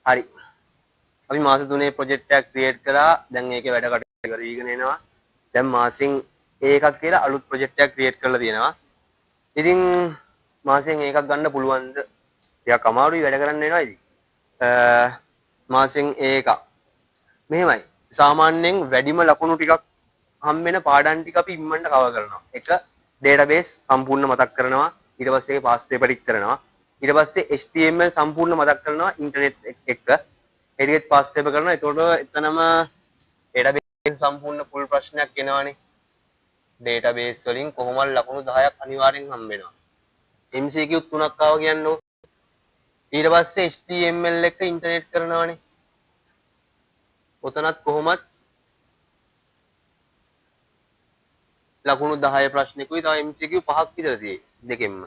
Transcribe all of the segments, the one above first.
හරි. අපි මාස 3 ප්‍රොජෙක්ට් එකක් ක්‍රියේට් කරා. දැන් ඒකේ වැඩ කටයුතු කරගෙන එනවා. දැන් මාසෙන් ඒකක් කියලා අලුත් ප්‍රොජෙක්ට් එකක් ක්‍රියේට් කරලා තියෙනවා. ඉතින් මාසෙන් ඒකක් ගන්න පුළුවන්ද? ටිකක් අමාරුයි වැඩ කරන්න වෙනවා ඉතින්. මාසෙන් ඒකක්. මෙහෙමයි. සාමාන්‍යයෙන් වැඩිම ලකුණු ටිකක් හම් වෙන පාඩම් ටික අපි ඉක්මනට කවර් කරනවා. එක ඩේටාබේස් සම්පූර්ණ මතක් කරනවා. ඊට පස්සේ ඒක පාස් පේපර් ටික කරනවා. ඊට පස්සේ HTML සම්පූර්ණ මතක් කරනවා ඉන්ටර්නෙට් එක්ක. ඒකෙත් පාස් පේපර් කරනවා. එතකොට එතනම ඩේටාබේස් සම්පූර්ණ ෆුල් ප්‍රශ්නයක් එනවනේ. ඩේටාබේස් වලින් කොහොමද ලකුණු 10ක් අනිවාර්යෙන් හම් වෙනවා. MCQ 3ක් ආව කියන්නේ. ඊට පස්සේ HTML එක ඉන්ටර්නෙට් කරනවානේ. ඔතනත් කොහොමත් ලකුණු 10 ප්‍රශ්නිකුයි තව MCQ 5ක් විතර තියෙයි දෙකෙන්ම.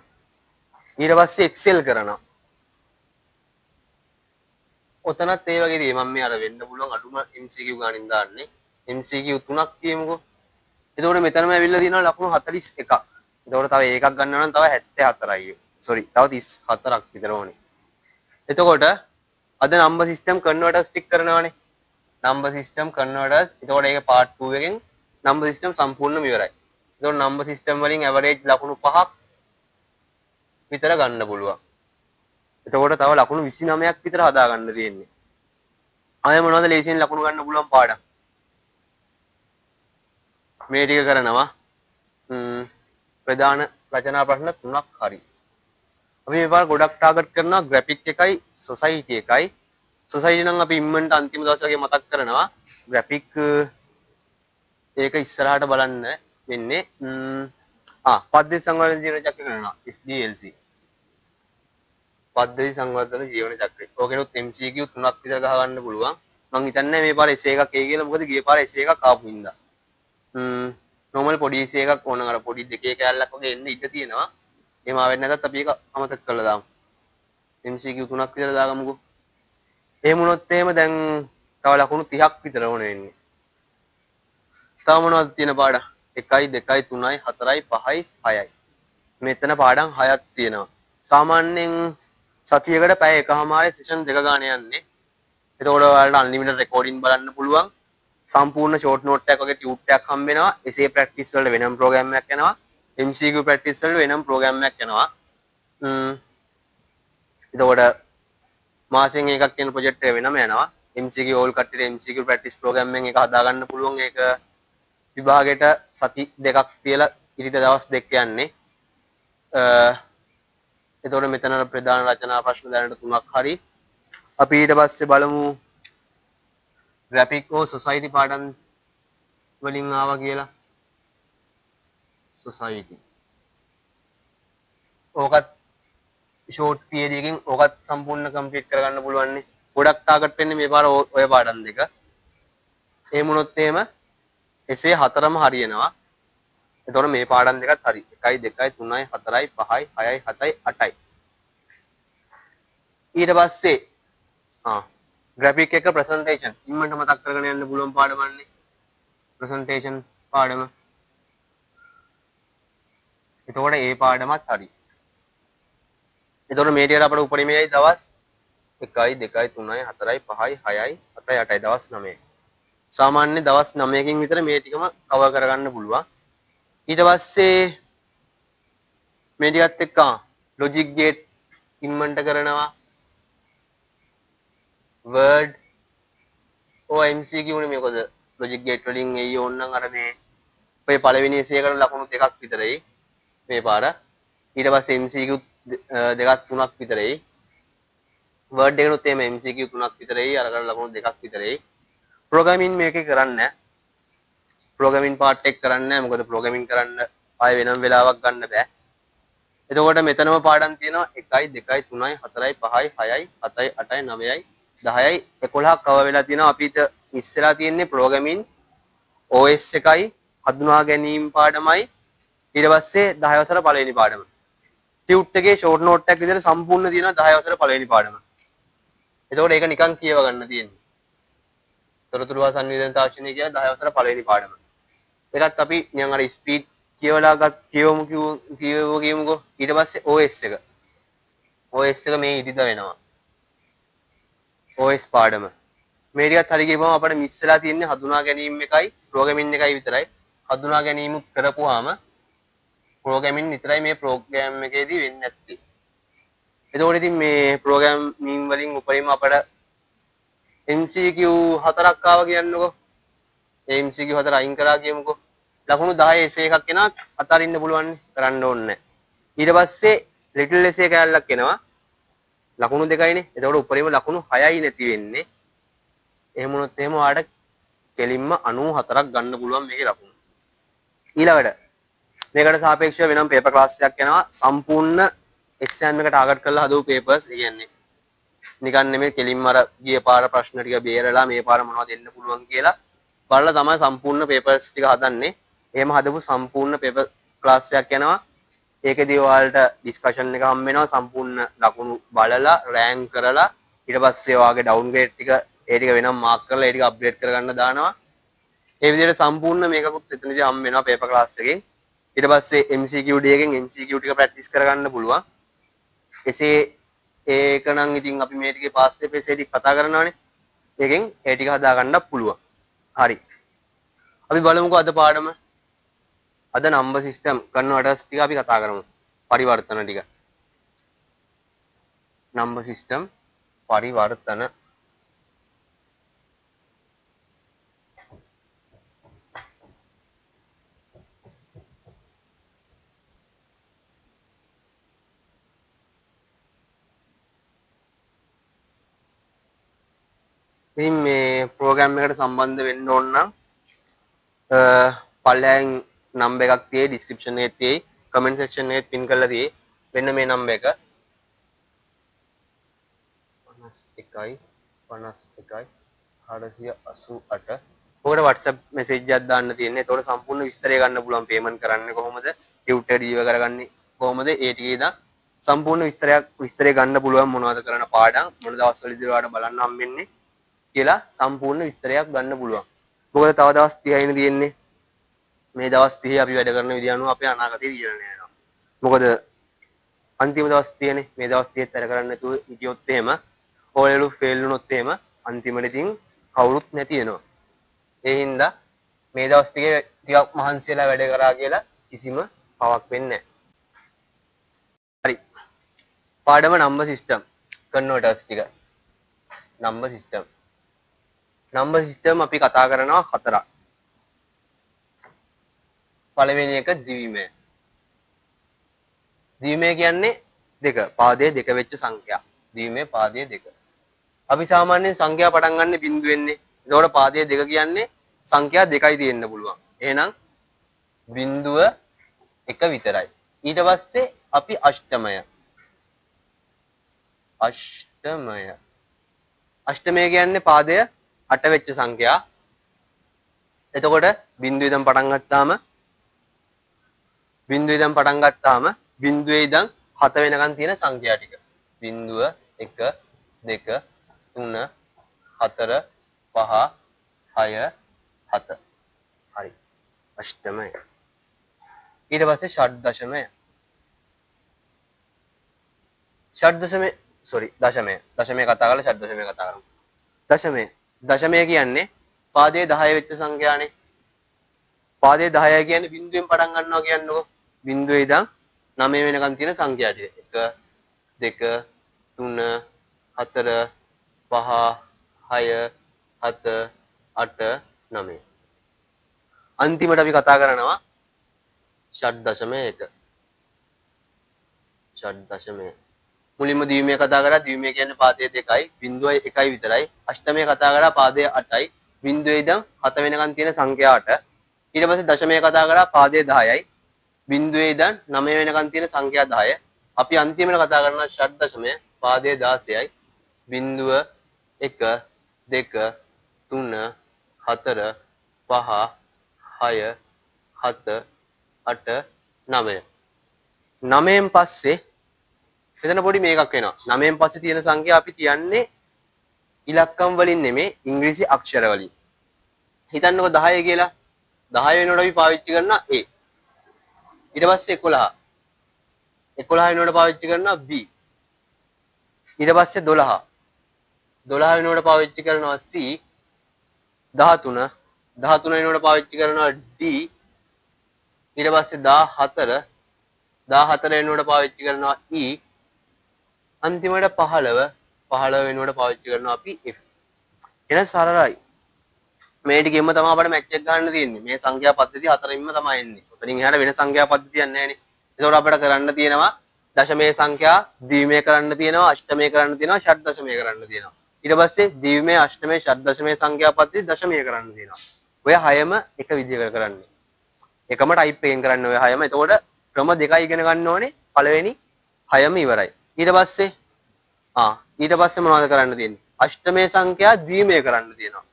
ඊට පස්සේ Excel කරනවා. ඔතනත් ඒ වගේ දේ මම මේ අර වෙන්න පුළුවන් අඩුම MCQ ගානින් දාන්නේ. MCQ 3ක් කියමුකෝ. එතකොට මෙතනම ඇවිල්ලා තියෙනවා ලකුණු 41ක්. එතකොට තව එකක් ගන්නවා නම් තව 74යි. තව 34ක් විතර ඕනේ. එතකොට අද නම්බර් සිස්ටම් කන්වර්ටර්ස් ටික කරනවානේ. Number system කන්වර්ටර්ස්. එතකොට ඒක part 2 එකෙන් නම්බර් සිස්ටම් සම්පූර්ණයෙන්ම ඉවරයි. එතකොට නම්බර් සිස්ටම් වලින් ඇවරේජ් ලකුණු 5ක් විතර ගන්න පුළුවන්. එතකොට තව ලකුණු 29ක් විතර හදා ගන්න තියෙන්නේ. අය මොනවද ලේසියෙන් ලකුණු ගන්න පුළුවන් පාඩම්? මේ ටික කරනවා. ප්‍රධාන රචනා ප්‍රශ්න 3ක් හරි. අපි මේ පාර ගොඩක් ටාගට් කරනවා ග්‍රැෆික් එකයි සොසයිටි එකයි. සොසයිටි නම් අපි ඉම්මන්ට අන්තිම දවස් වගේ මතක් කරනවා. ග්‍රැෆික් ඒක ඉස්සරහට බලන්න වෙන්නේ. පද්ධති සංවර්ධන ජීවන චක්‍රය කරනවා SDLC. පද්ධති සංවර්ධන ජීවන චක්‍රය. ඕකෙනොත් MCQ 3ක් විතර ගහ ගන්න පුළුවන්. මං හිතන්නේ මේ පාර essay එකක් ඒ කියලා මොකද ගිය පාර essay එකක් ආපු හින්දා. normal පොඩි essay එකක් ඕන අර පොඩි දෙකේ කැලලක් වගේ එන්න ඉඩ තියෙනවා. එහෙම ආවෙන්නේ නැත්නම් අපි ඒක අමතක කරලා දාමු. MCQ 3ක් විතර දාගමුකෝ. එහෙම වුණොත් එහෙම දැන් තව ලකුණු 30ක් විතර ඕන වෙන්නේ. තව මොනවද තියෙන පාඩම්? 1යි 2යි 3යි 4යි 5යි 6යි. මෙතන පාඩම් 6ක් තියෙනවා. සාමාන්‍යයෙන් සතියකට පැය එකමාරේ සෙෂන් දෙක ගන්න යන්නේ. එතකොට ඔයාලට අන්ලිමිටඩ් රෙකෝඩින් බලන්න පුළුවන්. සම්පූර්ණ ෂෝට් නෝට් එකක් වගේ ටියුට් එකක් හම්බ වෙනවා. essay practice වලට වෙනම ප්‍රෝග්‍රෑම් එකක් යනවා. MCQ practice වලට වෙනම ප්‍රෝග්‍රෑම් එකක් යනවා. එතකොට මාසෙන් එකක් කියන ප්‍රොජෙක්ට් එක වෙනම යනවා. MCQ ඕල් කට්ටියට MCQ practice ප්‍රෝග්‍රෑම් එකෙන් එක හදා ගන්න පුළුවන්. ඒක විභාගයට සති දෙකක් තියලා ඉරිද දවස් දෙක යන්නේ. එතකොට මෙතන ප්‍රධාන රචනා ප්‍රශ්න දැනට 3ක් හරි. අපි ඊට පස්සේ බලමු ග්‍රැෆික් ඕ සොසයිටි පාඩම් වලින් ආවා කියලා. සොසයිටි. ඕකත් ෂෝට් තියරි එකකින් ඕකත් සම්පූර්ණ කම්ප්ලීට් කරගන්න පුළුවන් නේ. ගොඩක් ටාගට් වෙන්නේ මේ පාර ඔය පාඩම් දෙක. එහෙම වුණොත් එහෙම essay 4ම හරියනවා. එතකොට මේ පාඩම් දෙකත් හරි. 1යි 2යි 3යි 4යි 5යි 6යි 7යි 8යි. ඊට පස්සේ graphic එක presentation ඉන්නට මතක් කරගෙන යන්න පුළුවන් පාඩමන්නේ. presentation පාඩම. එතකොට ඒ පාඩමත් හරි. එතකොට මේ ටිකට අපිට උපරිමයයි දවස් 1යි 2යි 3යි 4යි 5යි 6යි 7යි 8යි දවස් 9යි. සාමාන්‍ය දවස් 9කින් විතර මේ ටිකම කවර් කරගන්න පුළුවන්. ඊට පස්සේ මේ ටිකත් එක්ක logic gate ඉම්මන්ට කරනවා. word MCQ නේ මේකද logic gate වලින් එයි ඕනනම් අර මේ ඔය පළවෙනි essay එකට ලකුණු දෙකක් විතරයි මේ පාර. ඊට පස්සේ MCQ දෙකක් තුනක් විතරයි. word එකනොත් එහෙම MCQ 3ක් විතරයි. අරකට ලකුණු දෙකක් විතරයි. programming මේකේ කරන්නේ නැහැ. programming part එක කරන්නේ නැහැ. මොකද programming කරන්න ආයෙ වෙනම වෙලාවක් ගන්න බෑ. එතකොට මෙතනම පාඩම් තියෙනවා 1යි 2යි 3යි 4යි 5යි 6යි 7යි 8යි 9යි 10යි 11ක් කව වෙලා තියෙනවා. අපිට ඉස්සෙලා තියෙන්නේ programming OS එකයි හඳුනා ගැනීම පාඩමයි. ඊට පස්සේ 10 වසර පළවෙනි පාඩම. ටියුට් එකේ ෂෝට් නෝට් එකක් විදිහට සම්පූර්ණ තියෙනවා 10 වසර පළවෙනි පාඩම. එතකොට ඒක නිකන් කියව ගන්න තියෙන්නේ. තොරතුරු සංවේදන තාක්ෂණය කියන 10 වසර පළවෙනි පාඩම. ඒකත් අපි නිකන් අර ස්පීඩ් කියවලාගත් කියවමුකෝ. ඊට පස්සේ OS එක. OS එක මේ ඉදිරියට වෙනවා. OS පාඩම. මේ ටිකත් හරි ගිහම අපිට මිස් වෙලා තියෙන්නේ හඳුනා ගැනීම එකයි ප්‍රෝග්‍රෑමින් එකයි විතරයි. හඳුනා ගැනීම කරපුවාම ප්‍රෝග්‍රෑමින් විතරයි මේ ප්‍රෝග්‍රෑම් එකේදී වෙන්නේ නැත්තේ. එතකොට ඉතින් මේ ප්‍රෝග්‍රෑමින් වලින් උපරිම අපිට MCQ 4ක් ආවා කියන්නකෝ. ඒ MCQ 4 අයින් කරා කියමුකෝ. ලකුණු 10 essay එකක් එනවා අතාරින්න පුළුවන් කරන්න ඕනේ නැහැ. ඊට පස්සේ ලිටල් essay කෑල්ලක් එනවා. ලකුණු 2යිනේ. එතකොට උපරිම ලකුණු 6යි නැති වෙන්නේ. එහෙම වුණොත් එහෙම ඔයාලට කෙලින්ම 94ක් ගන්න පුළුවන් මේකේ ලකුණු. ඊළඟට මේකට සාපේක්ෂව වෙනම පේපර් ක්ලාස් එකක් යනවා සම්පූර්ණ එක්සෑම් එක ටාගට් කරලා හදපු පේපර්ස්. ඒ කියන්නේ නිකන් නෙමෙයි කෙලින්ම අර ගිය පාර ප්‍රශ්න ටික බේරලා මේ පාර මොනවද දෙන්න පුළුවන් කියලා බලලා තමයි සම්පූර්ණ පේපර්ස් ටික හදන්නේ. එහෙම හදපු සම්පූර්ණ පේපර් ක්ලාස් එකක් යනවා. ඒකෙදී ඔයාලට ඩිස්කෂන් එක හම්බ වෙනවා සම්පූර්ණ ලකුණු බලලා රෑන්ක් කරලා ඊට පස්සේ ඔයාගේ ඩවුන්ග්‍රේඩ් ටික ඒ ටික වෙනම මාක් කරලා ඒ ටික අප්ඩේට් කරගන්න දානවා. ඒ විදිහට සම්පූර්ණ මේකකුත් එතනදී හම්බ වෙනවා පේපර් ක්ලාස් එකෙන්. ඊට පස්සේ MCQ D එකෙන් MCQ ටික ප්‍රැක්ටිස් කරගන්න පුළුවන්. එසේ ඒක නම් ඉතින් අපි මේ ටිකේ පාස් පේපර් එසේ ටික කතා කරනවානේ. ඒකෙන් ඒ ටික හදා ගන්නත් පුළුවන්. හරි. අපි බලමුකෝ අද පාඩම. අද නම්බර් සිස්ටම් කන්වර්ටර්ස් ටික අපි කතා කරමු. පරිවර්තන ටික. නම්බර් සිස්ටම් පරිවර්තන. ඉතින් මේ ප්‍රෝග්‍රෑම් එකට සම්බන්ධ වෙන්න ඕන නම් පල්ලෙන් නම්බර් එකක් තියෙයි ඩිස්ක්‍රිප්ෂන් එකේ තියෙයි කමෙන්ට් සෙක්ෂන් එකේ පින් කරලා තියෙයි. මෙන්න මේ නම්බර් එක 51 51 488. ඔකට WhatsApp message එකක් දාන්න තියෙන්නේ. ඒතකොට සම්පූර්ණ විස්තරය ගන්න පුළුවන් පේමන්ට් කරන්නේ කොහොමද? ටියුටර් ඩීව කරගන්නේ කොහොමද? ඒ ටිකේ ඉඳන් සම්පූර්ණ විස්තරය ගන්න පුළුවන් මොනවද කරන පාඩම් මොන දවස්වලදී ඔයාලට බලන්න හම්බෙන්නේ කියලා සම්පූර්ණ විස්තරයක් ගන්න පුළුවන්. මොකද තව දවස් 30යිනේ තියෙන්නේ. මේ දවස් 30 අපි වැඩ කරන විදිහ අනුව අපේ අනාගතය දියරණය වෙනවා. මොකද අන්තිම දවස් 30නේ. මේ දවස් 30ත් වැඩ කරන්න නැතුව හිටියොත් එහෙම ඕලෙලු ෆේල් වුණොත් එහෙම අන්තිමට ඉතින් කවුරුත් නැති වෙනවා. ඒ හින්දා මේ දවස් ටිකක් මහන්සි වෙලා වැඩ කරා කියලා කිසිම පවක් වෙන්නේ නැහැ. හරි. පාඩම නම්බර් සිස්ටම් කන්වර්ටර්ස් ටික. Number system. නම්බර් සිස්ටම් අපි කතා කරනවා හතරක්. පළවෙනි එක දිවිමය. දිවිමය කියන්නේ දෙක. පාදයේ දෙක වෙච්ච සංඛ්‍යා. දිවිමය පාදයේ දෙක. අපි සාමාන්‍යයෙන් සංඛ්‍යා පටන් ගන්න බිඳුවෙන්නේ. එතකොට පාදයේ දෙක කියන්නේ සංඛ්‍යා දෙකයි තියෙන්න පුළුවන්. එහෙනම් බිඳුව එක විතරයි. ඊට පස්සේ අපි අෂ්ටමය. අෂ්ටමය කියන්නේ පාදය 8 වෙච්ච සංඛ්‍යා. එතකොට බිඳුවේ ඉඳන් පටන් ගත්තාම බිඳුවේ ඉඳන් 7 වෙනකන් තියෙන සංඛ්‍යා ටික. බිඳුව 1 2 3 4 5 6 7. හරි. අෂ්ටමය. ඊට පස්සේ ෂඩ්දශමය. දශමය කතා කරලා ෂඩ්දශමය කතා කරමු. දශමය කියන්නේ පාදයේ 10 වෙච්ච සංඛ්‍යානේ. පාදයේ 10 කියන්නේ බිඳුවෙන් පටන් ගන්නවා කියන්නකො. බිඳුවේ ඉඳන් 9 වෙනකන් තියෙන සංඛ්‍යා ටික. 1 2 3 4 5 6 7 8 9. අන්තිමට අපි කතා කරනවා ෂඩ්දශමය 1. ෂඩ්දශමය. මුලින්ම දිවිමය කතා කරා. දිවිමය කියන්නේ පාදයේ 2යි බිඳුවයි 1යි විතරයි. අෂ්ටමය කතා කරා පාදයේ 8යි බිඳුවේ ඉඳන් 7 වෙනකන් තියෙන සංඛ්‍යා 8. ඊට පස්සේ දශමය කතා කරා පාදයේ 10යි බිඳුවේ ඉඳන් 9 වෙනකන් තියෙන සංඛ්‍යා 10. අපි අන්තිමට කතා කරන ෂඩ්දශමය පාදයේ 16යි බිඳුව 1 2 3 4 5 6 7 8 9. 9න් පස්සේ එතන පොඩි මේකක් වෙනවා. 9න් පස්සේ තියෙන සංඛ්‍යා අපි තියන්නේ ඉලක්කම් වලින් නෙමෙයි ඉංග්‍රීසි අක්ෂර වලින්. හිතන්නකෝ 10 කියලා. 10 වෙනකොට අපි පාවිච්චි කරනවා A. ඊට පස්සේ 11. 11 වෙනකොට පාවිච්චි කරනවා B. ඊට පස්සේ 12. 12 වෙනුවට පාවිච්චි කරනවා C 13 13 වෙනුවට පාවිච්චි කරනවා D ඊට පස්සේ 14 14 වෙනුවට පාවිච්චි කරනවා E අන්තිමට 15 15 වෙනුවට පාවිච්චි කරනවා අපි F එන සරලයි මේ ටිකෙන්ම තමයි අපිට මැච් එක ගන්න තියෙන්නේ මේ සංඛ්‍යා පද්ධතිය හතරින්ම තමයි එන්නේ උතනින් එහාට වෙන සංඛ්‍යා පද්ධතියක් නැහැ නේ ඒකෝර අපිට කරන්න තියෙනවා දශමයේ සංඛ්‍යා ද්විමය කරන්න තියෙනවා අෂ්ටමය කරන්න තියෙනවා ෂඩ්දශමය කරන්න තියෙනවා ඊට පස්සේ ද්විමය අෂ්ටමය ෂඩ්දශමය සංඛ්‍යා පද්ධතිය දශමය කරන්න තියෙනවා ඔය හයම එක විදිහකට කරන්නේ එකම ටයිප් එකෙන් කරන්න ඔය හයම එතකොට ක්‍රම දෙකයි ඉගෙන ගන්න ඕනේ පළවෙනි හයම ඉවරයි ඊට පස්සේ මොනවද කරන්න තියෙන්නේ අෂ්ටමයේ සංඛ්‍යා ද්විමය කරන්න තියෙනවා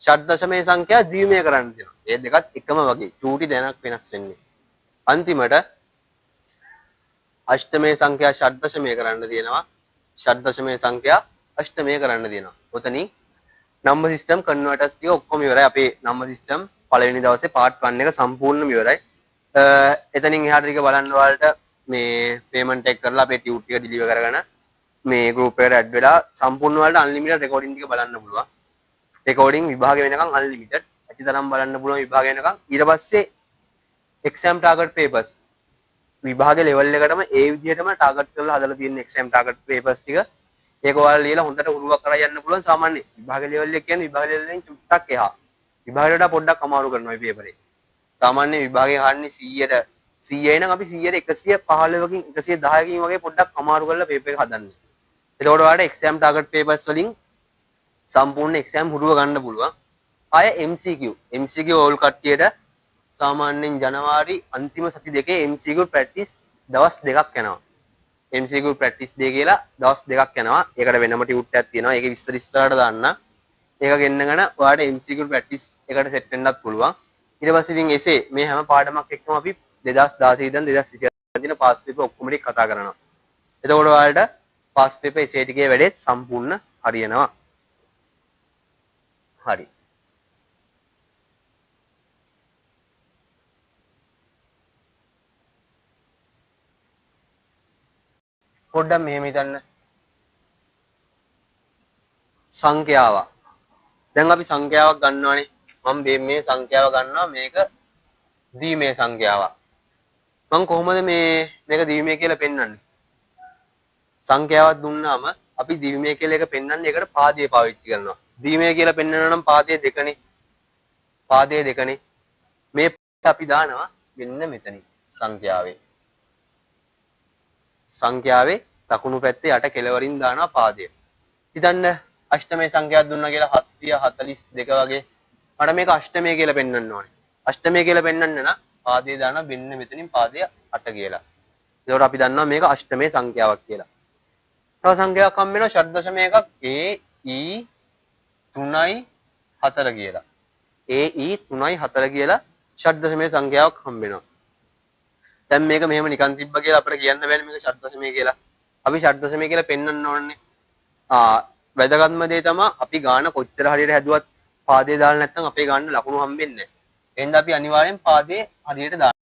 ෂඩ්දශමයේ සංඛ්‍යා ද්විමය කරන්න තියෙනවා ඒ දෙකත් එකම වගේ චූටි දැනක් වෙනස් වෙන්නේ අන්තිමට අෂ්ටමයේ සංඛ්‍යා ෂඩ්දශමය කරන්න තියෙනවා ෂඩ්දශමයේ සංඛ්‍යා අෂ්ටමය කරන්න තියෙනවා ඔතනින් නම්බර් සිස්ටම් කන්වර්ටර්ස් ටික ඔක්කොම ඉවරයි අපේ නම්බර් සිස්ටම් පළවෙනි දවසේ පාර්ට් 1 එක සම්පූර්ණයෙන්ම ඉවරයි එතනින් එහාට ටික බලන්න ඔයාලට මේ පේමන්ට් එක කරලා අපේ ටියුට් ටික ඩිලිවර් කරගෙන මේ ගෲප් එකට ඇඩ් වෙලා සම්පූර්ණ ඔයාලට අන්ලිමිටඩ් රෙකෝඩින් ටික බලන්න පුළුවන් රෙකෝඩින් විභාග වෙනකන් අන්ලිමිටඩ් ඇතිතරම් බලන්න පුළුවන් විභාග වෙනකන් ඊට පස්සේ එක්සෑම් ටාගට් පේපර්ස් විභාග ලෙවල් එකටම ඒ විදිහටම ටාගට් කරලා හදලා තියෙන එක්සෑම් ටාගට් පේපර්ස් ටික ඒක ඔයාලා ලියලා හොඳට හුරුවක් කරලා යන්න පුළුවන් සාමාන්‍ය විභාග ලෙවල් එක කියන්නේ විභාග ලෙවල් එකෙන් චුට්ටක් එහා විභාගයට වඩා පොඩ්ඩක් අමාරු කරනවා මේ පේපරේ සාමාන්‍ය විභාගේ අහන්නේ 100යි නම් අපි 100ට 115කින් 110කින් වගේ පොඩ්ඩක් අමාරු කරලා පේපර් එක හදන්නේ එතකොට ඔයාලට එක්සෑම් ටාගට් පේපර්ස් වලින් සම්පූර්ණ එක්සෑම් හුරුව ගන්න පුළුවන් ආය MCQ ඕල් කට්ටියට සාමාන්‍යයෙන් ජනවාරි අන්තිම සති දෙකේ MCQ ප්‍රැක්ටිස් දවස් දෙකක් යනවා MCQ ප්‍රැක්ටිස් දෙක කියලා දවස් දෙකක් යනවා ඒකට වෙනම ටියුට් එකක් තියෙනවා ඒකේ විස්තර ඉස්සරහට දාන්න ඒක ගෙන්නගෙන ඔයාලට MCQ ප්‍රැක්ටිස් එකට සෙට් වෙන්නත් පුළුවන් ඊට පස්සේ ඉතින් එසේ මේ හැම පාඩමක් එක්කම අපි 2016 ඉඳන් 2024 දින පාස් පේපර් ඔක්කොම ටික කතා කරනවා එතකොට ඔයාලට පාස් පේපර් එසේ ටිකේ වැඩේ සම්පූර්ණ හරියනවා හරි පොඩ්ඩක් මෙහෙම හිතන්න සංඛ්‍යාව දැන් අපි සංඛ්‍යාවක් ගන්නවානේ මම මේ සංඛ්‍යාව ගන්නවා මේක ද්විමය සංඛ්‍යාවක් මම කොහොමද මේක ද්විමය කියලා පෙන්වන්නේ සංඛ්‍යාවක් දුන්නාම අපි ද්විමය කියලා එක පෙන්වන්නේ ඒකට පාදය පාවිච්චි කරනවා ද්විමය කියලා පෙන්වනවා නම් පාදය දෙකනේ මේ අපි දානවා මෙන්න මෙතනින් සංඛ්‍යාවේ දකුණු පැත්තේ යට කෙළවරින් දානවා පාදය. හිතන්න අෂ්ටමයේ සංඛ්‍යාවක් දුන්නා කියලා 742 වගේ. මට මේක අෂ්ටමය කියලා පෙන්වන්න ඕනේ. අෂ්ටමය කියලා පෙන්වන්න නම් පාදය දානවා මෙන්න මෙතනින් පාදය 8 කියලා. ඒකට අපි දන්නවා මේක අෂ්ටමයේ සංඛ්‍යාවක් කියලා. තව සංඛ්‍යාවක් හම්බ වෙනවා ෂඩ්දශමය එකක් AE 3යි 4 කියලා. AE 3යි 4 කියලා ෂඩ්දශමයේ සංඛ්‍යාවක් හම්බ වෙනවා. දැන් මේක මෙහෙම නිකන් තිබ්බ කියලා අපිට කියන්න බෑනේ මේක ෂඩ්දශමය කියලා. අපි ෂඩ්දශමය කියලා පෙන්වන්න ඕනේ. වැදගත්ම දේ තමයි අපි ගාන කොච්චර හරියට හැදුවත් පාදේ දාලා නැත්නම් අපේ ගාන ලකුණු හම්බෙන්නේ නැහැ. එහෙනම් අපි අනිවාර්යෙන් පාදේ හරියට දාන්න.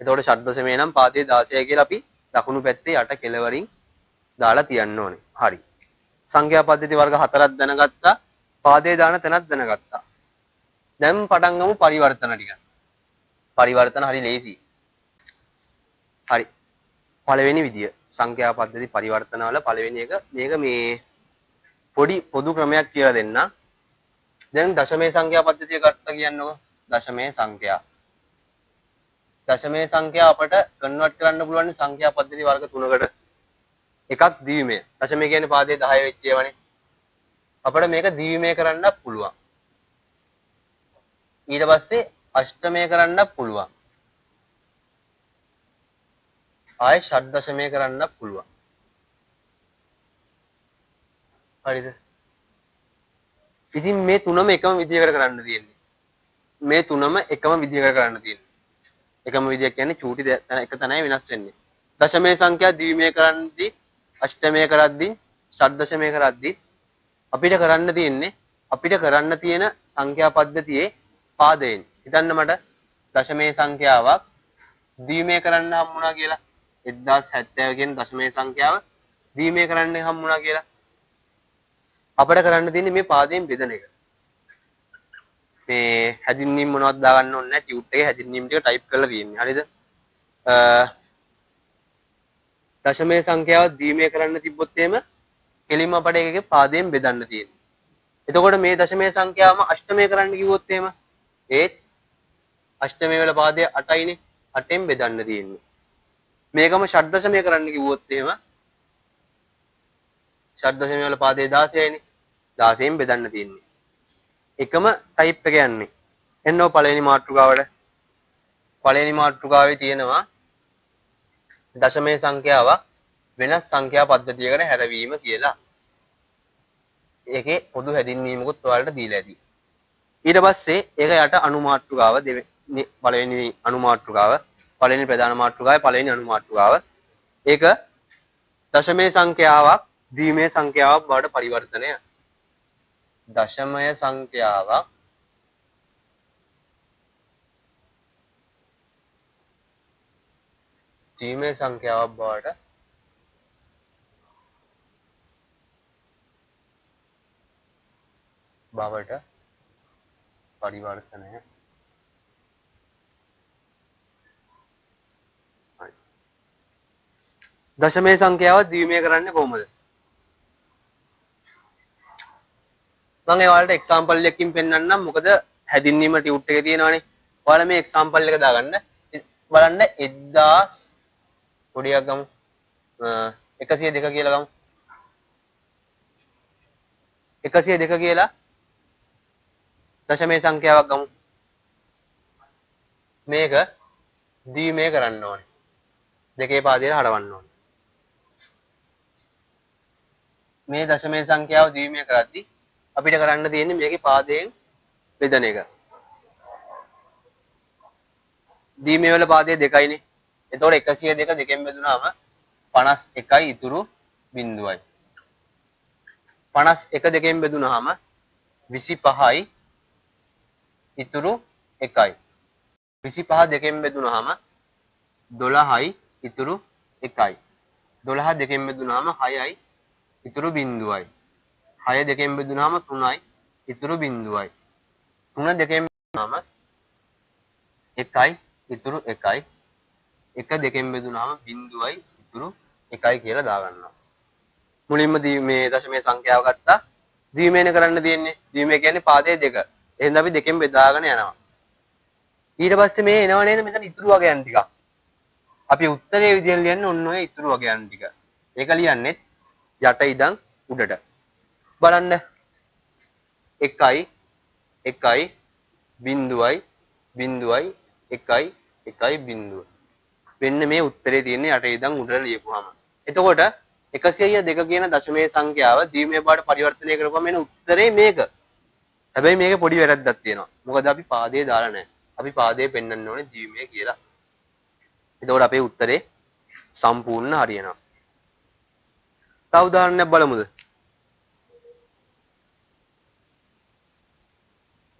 එතකොට ෂඩ්දශමය නම් පාදේ 16 කියලා අපි දකුණු පැත්තේ යට කෙළවරින් දාලා තියන්න ඕනේ. හරි. සංඛ්‍යා පද්ධති වර්ග 4ක් දැනගත්තා. පාදේ දාන තැනක් දැනගත්තා. දැන් පටන් ගමු පරිවර්තන ටික. පරිවර්තන හරි ලේසියි. හරි පළවෙනි විදිය සංඛ්‍යා පද්ධති පරිවර්තන වල පළවෙනි එක මේක මේ පොඩි පොදු ක්‍රමයක් කියලා දෙන්න. දැන් දශමයේ සංඛ්‍යා පද්ධතිය ගත්තා කියන්නකො. දශමයේ සංඛ්‍යා අපට කන්වර්ට් කරන්න පුළුවන් සංඛ්‍යා පද්ධති වර්ග තුනකට. එකක් ද්විමය. දශමය කියන්නේ පාදේ 10 වෙච්ච ඒවානේ. අපිට මේක ද්විමය කරන්නත් පුළුවන්. ඊට පස්සේ අෂ්ටමය කරන්නත් පුළුවන්. ආය ෂඩ්දශමය කරන්න පුළුවන්. හරිද? ඉතින් මේ තුනම එකම විදිහකට කරන්න තියෙන්නේ. එකම විදිය කියන්නේ චූටි එක තැනයි වෙනස් වෙන්නේ. දශමයේ සංඛ්‍යා ද්විමය කරද්දී, අෂ්ටමය කරද්දී, ෂඩ්දශමය කරද්දී අපිට කරන්න තියෙන සංඛ්‍යා පද්ධතියේ පාදයෙන්. හිතන්න මට දශමයේ සංඛ්‍යාවක් ද්විමය කරන්න හම්බුණා කියලා. 1070 කියන දශමයේ සංඛ්‍යාව ද්විමය කරන්න හම්බුණා කියලා. අපිට කරන්න තියෙන්නේ මේ පාදයෙන් බෙදන එක. මේ හැදින්වීම මොනවද දාගන්න ඕනේ නැහැ. ටියුට් එකේ හැදින්වීම ටික ටයිප් කරලා තියෙන්නේ. හරිද? දශමයේ සංඛ්‍යාව දීමේ කරන්න තිබ්බොත් එහෙම කෙලින්ම අපිට ඒකේ පාදයෙන් බෙදන්න තියෙන්නේ. එතකොට මේ දශමයේ සංඛ්‍යාවම අෂ්ටමයේ කරන්න කිව්වොත් එහෙම ඒත් අෂ්ටමයේ වල පාදය 8යිනේ. 8ෙන් බෙදන්න තියෙන්නේ. මේකම ෂඩ්දශමයේ කරන්න කිව්වොත් එහෙම ෂඩ්දශමයේ වල පාදය 16යිනේ. 16ෙන් බෙදන්න තියෙන්නේ. එකම ටයිප් එක යන්නේ. එන්නෝ පළවෙනි මාතෘකාවට. පළවෙනි මාතෘකාවේ තියෙනවා දශමයේ සංඛ්‍යාවක් වෙනස් සංඛ්‍යා පද්ධතියකට හැරවීම කියලා. ඒකේ පොදු හැදින්වීමකුත් ඔයාලට දීලා ඇති. ඊට පස්සේ ඒක යට අනු මාතෘකාව පළවෙනි අනු මාතෘකාව පළවෙනි ප්‍රධාන මාතෘකාවේ පළවෙනි අනු මාතෘකාව. ඒක දශමයේ සංඛ්‍යාවක් දීමේ සංඛ්‍යාවක් බවට පරිවර්තනය. දශමය සංඛ්‍යාවක් දීමේ සංඛ්‍යාවක් බවට පරිවර්තනය. දශමයේ සංඛ්‍යාව දීමේ කරන්නේ කොහොමද? මම ඒ ඔයාලට එක්සැම්පල් එකකින් පෙන්නන්නම්. මොකද හැදින්වීම ටියුට් එකේ තියෙනවානේ. ඔයාලා මේ එක්සැම්පල් එක දාගන්න. බලන්න 1000 පොඩියක් ගමු. 102 කියලා ගමු. 102 කියලා දශමයේ සංඛ්‍යාවක් ගමු. මේක දීමේ කරන්න ඕනේ. දෙකේ පාදයට හරවන්න ඕනේ. මේ දශමයේ සංඛ්‍යාව දීමේ කරද්දී අපිට කරන්න තියෙන්නේ මේකේ පාදයෙන් බෙදන එක. දීමේ වල පාදය 2යිනේ. එතකොට 102 දෙකෙන් බෙදුනාම 51යි ඉතුරු බිංදුවයි. 51 දෙකෙන් බෙදුනාම 25යි ඉතුරු 1යි. 25 දෙකෙන් බෙදුනාම 12යි ඉතුරු 1යි. 12 දෙකෙන් බෙදුනාම 6යි ඉතුරු බිංදුවයි. 6 දෙකෙන් බෙදුනාම 3යි ඉතුරු බිංදුවයි. 3 දෙකෙන් බෙදුනාම 1යි ඉතුරු 1යි. 1 දෙකෙන් බෙදුනාම බිංදුවයි ඉතුරු 1යි කියලා දාගන්නවා. මුලින්ම මේ දශමයේ සංඛ්‍යාව ගත්තා. දීමේන කරන්න තියෙන්නේ. දීමේ කියන්නේ පාදයේ 2. එහෙනම් අපි දෙකෙන් බෙදාගෙන යනවා. ඊට පස්සේ මේ එනව නේද මෙතන ඉතුරු වගයන් ටික. අපි උත්තරයේ විදියෙන් ලියන්නේ ඔන්න ඔය ඉතුරු වගයන් ටික. ඒක ලියන්නේ යට ඉඳන් උඩට. බලන්න 1යි 1යි බිංදුවයි බිංදුවයි 1යි 1යි බිංදුව. වෙන්න මේ උත්තරේ තියෙන්නේ යට ඉඳන් උඩට ලියපුවාම. එතකොට 102 කියන දශමයේ සංඛ්‍යාව දීමේ බවට පරිවර්තනය කරපුවම එන උත්තරේ මේක. හැබැයි මේකේ පොඩි වැරද්දක් තියෙනවා. මොකද අපි පාදේ දාලා නැහැ. අපි පාදේ පෙන්වන්න ඕනේ දීමේ කියලා. එතකොට අපේ උත්තරේ සම්පූර්ණ හරියනවා. තව උදාහරණයක් බලමුද?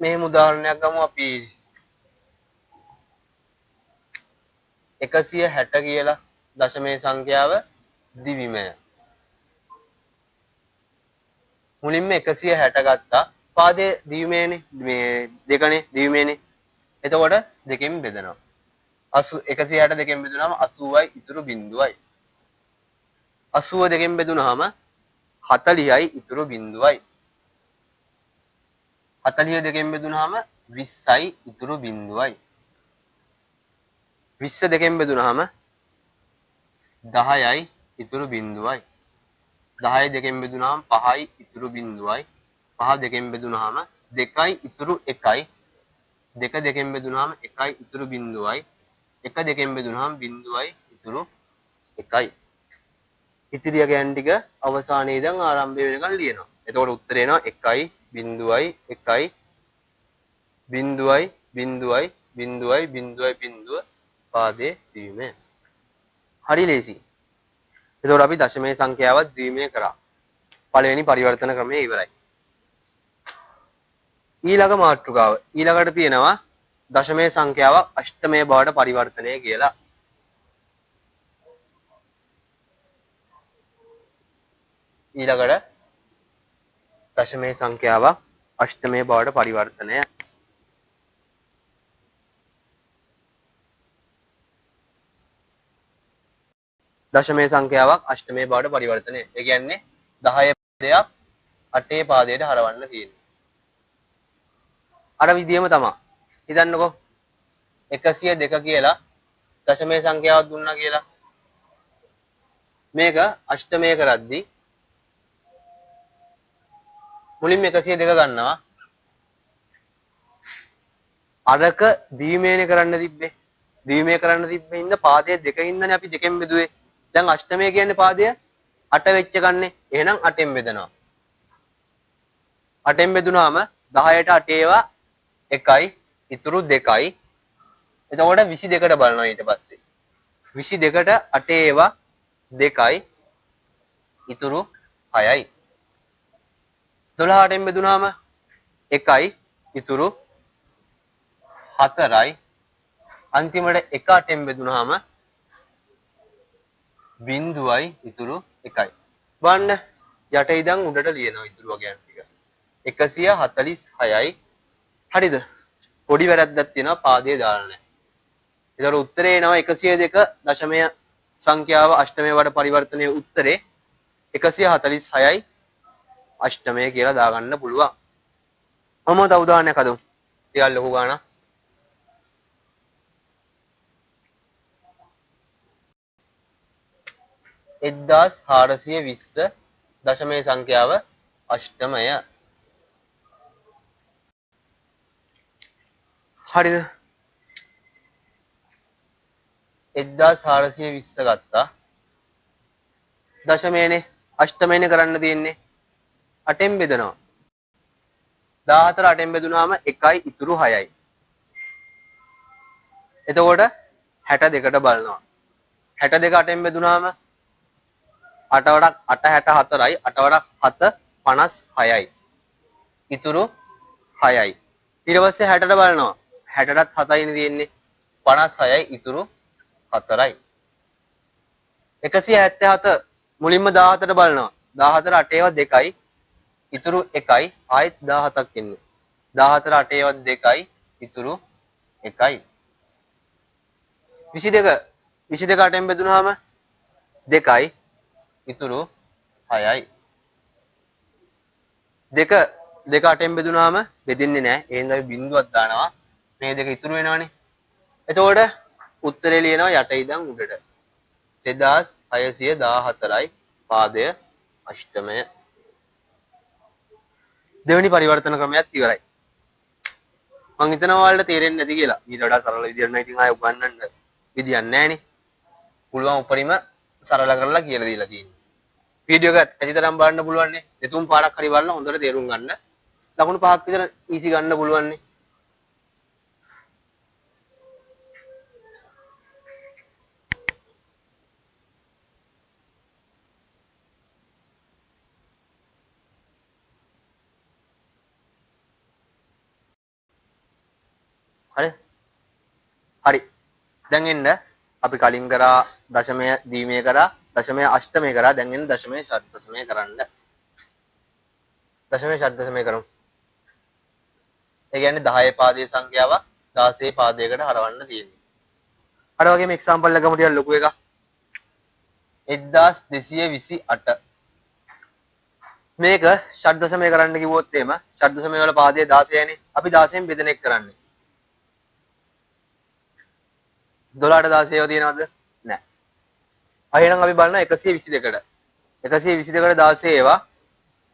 මෙහෙම උදාහරණයක් ගමු අපි 160 කියලා දශමයේ සංඛ්‍යාව දිවිමය. මුලින්ම 160 ගත්තා. පාදයේ දිවිමයනේ මේ දෙකනේ දිවිමයනේ. එතකොට දෙකෙන් බෙදනවා. 160 දෙකෙන් බෙදුනහම 80යි ඉතුරු බිංදුවයි. 80 දෙකෙන් බෙදුනහම 40යි ඉතුරු බිංදුවයි. 40 දෙකෙන් බෙදුනහම 20යි ඉතුරු බිංදුවයි. 20 දෙකෙන් බෙදුනහම 10යි ඉතුරු බිංදුවයි. 10 දෙකෙන් බෙදුනහම 5යි ඉතුරු බිංදුවයි. 5 දෙකෙන් බෙදුනහම 2යි ඉතුරු 1යි. 2 දෙකෙන් බෙදුනහම 1යි ඉතුරු බිංදුවයි. 1 දෙකෙන් බෙදුනහම බිංදුවයි ඉතුරු 1යි. ඉතිරි යකයන් ටික අවසානයේ ඉඳන් ආරම්භය වෙනකන් ලියනවා. එතකොට උත්තරේ එනවා 1යි බිංදුවයි 1යි බිංදුවයි බිංදුවයි බිංදුවයි බිංදුවයි බිංදුව පාදයේ දීමේ. හරි ලේසි. එතකොට අපි දශමයේ සංඛ්‍යාව ද්විමය කරා. පළවෙනි පරිවර්තන ක්‍රමය ඉවරයි. ඊළඟ මාතෘකාව. ඊළඟට තියෙනවා දශමයේ සංඛ්‍යාව අෂ්ටමයේ බවට පරිවර්තනය කියලා. ඊළඟට දශමයේ සංඛ්‍යාවක් අෂ්ටමයේ බවට පරිවර්තනය. දශමයේ සංඛ්‍යාවක් අෂ්ටමයේ බවට පරිවර්තනය. ඒ කියන්නේ 10 පාදයක් 8 පාදයට හරවන්න තියෙනවා. අර විදියම තමයි. හිතන්නකෝ 102 කියලා දශමයේ සංඛ්‍යාවක් දුන්නා කියලා. මේක අෂ්ටමය කරද්දී මුලින්ම 102 ගන්නවා. අරක දීමේනේ කරන්න තිබ්බේ. දීමේ කරන්න තිබ්බේ ඉන්න පාදයේ දෙකින්දනේ අපි දෙකෙන් බෙදුවේ. දැන් අෂ්ටමය කියන්නේ පාදය 8 වෙච්ච ගන්නේ. එහෙනම් 8ෙන් බෙදනවා. 8ෙන් බෙදුනාම 10ට 8 ඒවා 1යි ඉතුරු 2යි. එතකොට 22ට බලනවා ඊට පස්සේ. 22ට 8 ඒවා 2යි ඉතුරු 6යි. 12ටෙන් බෙදුනාම 1යි ඉතුරු 4යි. අන්තිමට 1ටෙන් බෙදුනාම 0යි ඉතුරු 1යි. බලන්න යට ඉඳන් උඩට ලියනවා ඉතුරු වගයන් ටික. 146යි. හරිද? පොඩි වැරද්දක් තියෙනවා පාදයේ දාලා නැහැ. ඒතර උත්තරේ එනවා 102 දශමය සංඛ්‍යාව අෂ්ටමය වඩ පරිවර්තනයේ උත්තරේ 146යි අෂ්ටමය කියලා දාගන්න පුළුවන්. මම තව උදාහරණයක් හදමු. ටිකක් ලොකු ගානක්. එක්දාස් 420 දශමයේ සංඛ්‍යාව අෂ්ටමය. හරිද? 1420 ගත්තා. දශමයනේ අෂ්ටමයනේ කරන්න තියෙන්නේ. 8ෙන් බෙදනවා. 14 8ෙන් බෙදුනාම 1යි ඉතුරු 6යි. එතකොට 62ට බලනවා. 62 8ෙන් බෙදුනාම 8 වඩක් 8 64යි. 8 වඩක් 7 56යි. ඉතුරු 6යි. ඊට පස්සේ 60ට බලනවා. 60ටත් 7යිනේ තියෙන්නේ. 56යි ඉතුරු 4යි. 177 මුලින්ම 17ට බලනවා. 14 8 ඒවා 2යි ඉතුරු 1යි. ආයෙත් 17ක් එන්නේ. 14 8 ඒවා 2යි ඉතුරු 1යි. 22 8ෙන් බෙදුනහම 2යි ඉතුරු 6යි. 2 8ෙන් බෙදුනහම බෙදෙන්නේ නැහැ. එහෙනම් අපි බිංදුවක් දානවා. මේ දෙක ඉතුරු වෙනවනේ. එතකොට උත්තරේ ලියනවා යට ඉඳන් උඩට. 2614යි පාදය අෂ්ටමය. දෙවෙනි පරිවර්තන ක්‍රමයත් ඉවරයි. මං හිතනවා ඔයාලට තේරෙන්නේ නැති කියලා. ඊට වඩා සරල විදියට නම් ඉතින් ආයෙ උගන්වන්න විදියක් නැහැනේ. පුළුවන් උපරිම සරල කරලා කියලා දීලා තියෙනවා. වීඩියෝ එක ඇතිතරම් බලන්න පුළුවන් නේ. දෙතුන් පාඩක් හරි බලලා හොඳට තේරුම් ගන්න. ලකුණු 5ක් විතර ඊසි ගන්න පුළුවන් නේ. හරි. හරි. දැන් එන්න අපි කලින් කරා දශමය දීමේ කරා දශමය අෂ්ටමය කරා දැන් එන්න දශමය ෂඩ්දශමය කරන්න. දශමය ෂඩ්දශමය කරමු. ඒ කියන්නේ 10 පාදයේ සංඛ්‍යාවක් 16 පාදයකට හරවන්න තියෙනවා. අර වගේම එක්සැම්පල් එක ගමු ටිකක් ලොකු එකක්. 1228 මේක ෂඩ්දශමය කරන්න කිව්වොත් එහෙම ෂඩ්දශමය වල පාදයේ 16නේ. අපි 16න් බෙදෙන එක කරන්නේ. 12ට 16 ඒවා තියෙනවද? නැහැ. එහෙනම් අපි බලනවා 122කට. 122කට 16 ඒවා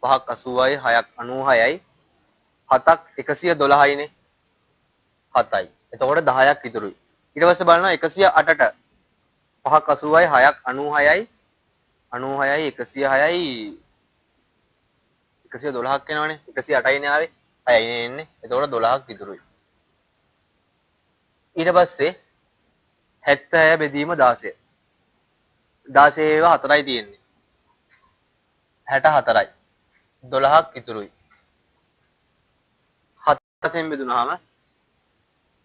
5ක් 80යි 6ක් 96යි 7ක් 112යිනේ 7යි. එතකොට 10ක් ඉතුරුයි. ඊට පස්සේ බලනවා 108ට 5ක් 80යි 6ක් 96යි 96යි 106යි 112ක් එනවනේ 108යිනේ ආවේ 6යිනේ එන්නේ. එතකොට 12ක් ඉතුරුයි. ඊට පස්සේ 76 බෙදීම 16. 16 ඒවා 4යි තියෙන්නේ. 64යි. 12ක් ඉතුරුයි. 7ෙන් බෙදුනහම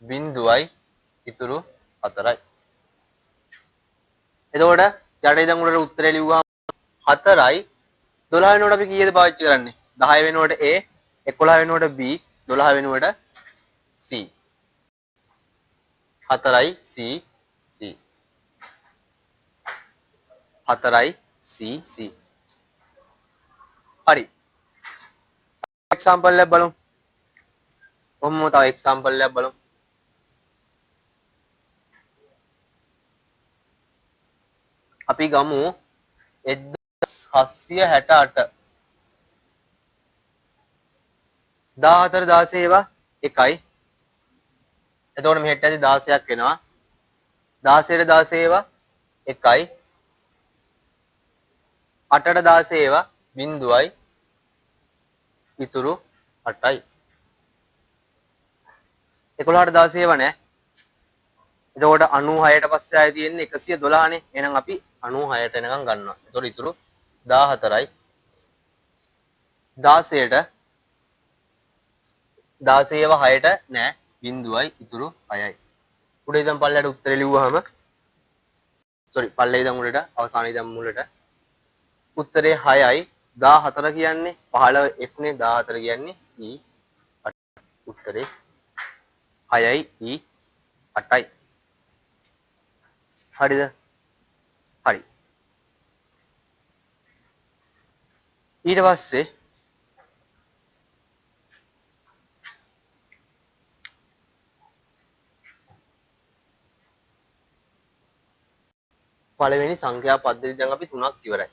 බිංදුවයි ඉතුරු 4යි. එතකොට යට ඉඳන් උඩට උත්තරේ ලිව්වම 4යි 12 වෙනකොට අපි කීයද පාවිච්චි කරන්නේ? 10 වෙනුවට A, 11 වෙනුවට B, 12 වෙනුවට C. 4යි C C. 4යි C C. හරි. එක්සැම්පල් එකක් බලමු. කොහොමද තව එක්සැම්පල් එකක් බලමු. අපි ගමු 1768 14 16 ඒවා එකයි. එතකොට මෙහෙට ඇති 16ක් වෙනවා. 16ට 16 ඒවා එකයි. 8ට 16 ඒවා බිංදුවයි. ඉතුරු 8යි. 11ට 16 ඒවා නැහැ. එතකොට 96ට පස්සේ ආයෙ තියෙන්නේ 112 නේ. එහෙනම් අපි 96ට එනකම් ගන්නවා. එතකොට ඉතුරු 14යි. 16ට 16 ඒවා 6ට නෑ. බිංදුවයි ඉතුරු 6යි. උඩ ඉඳන් පල්ලයට උත්තරේ ලිව්වහම පල්ලේ ඉඳන් උඩට අවසානයේ ඉඳන් මුලට උත්තරේ 6යි. 14 කියන්නේ 15 F නේ. 14 කියන්නේ E 8. උත්තරේ 6යි E 8යි. හරිද? හරි. ඊට පස්සේ පළවෙනි සංඛ්‍යා පද්ධතිය දැන් අපි 3ක් ඉවරයි.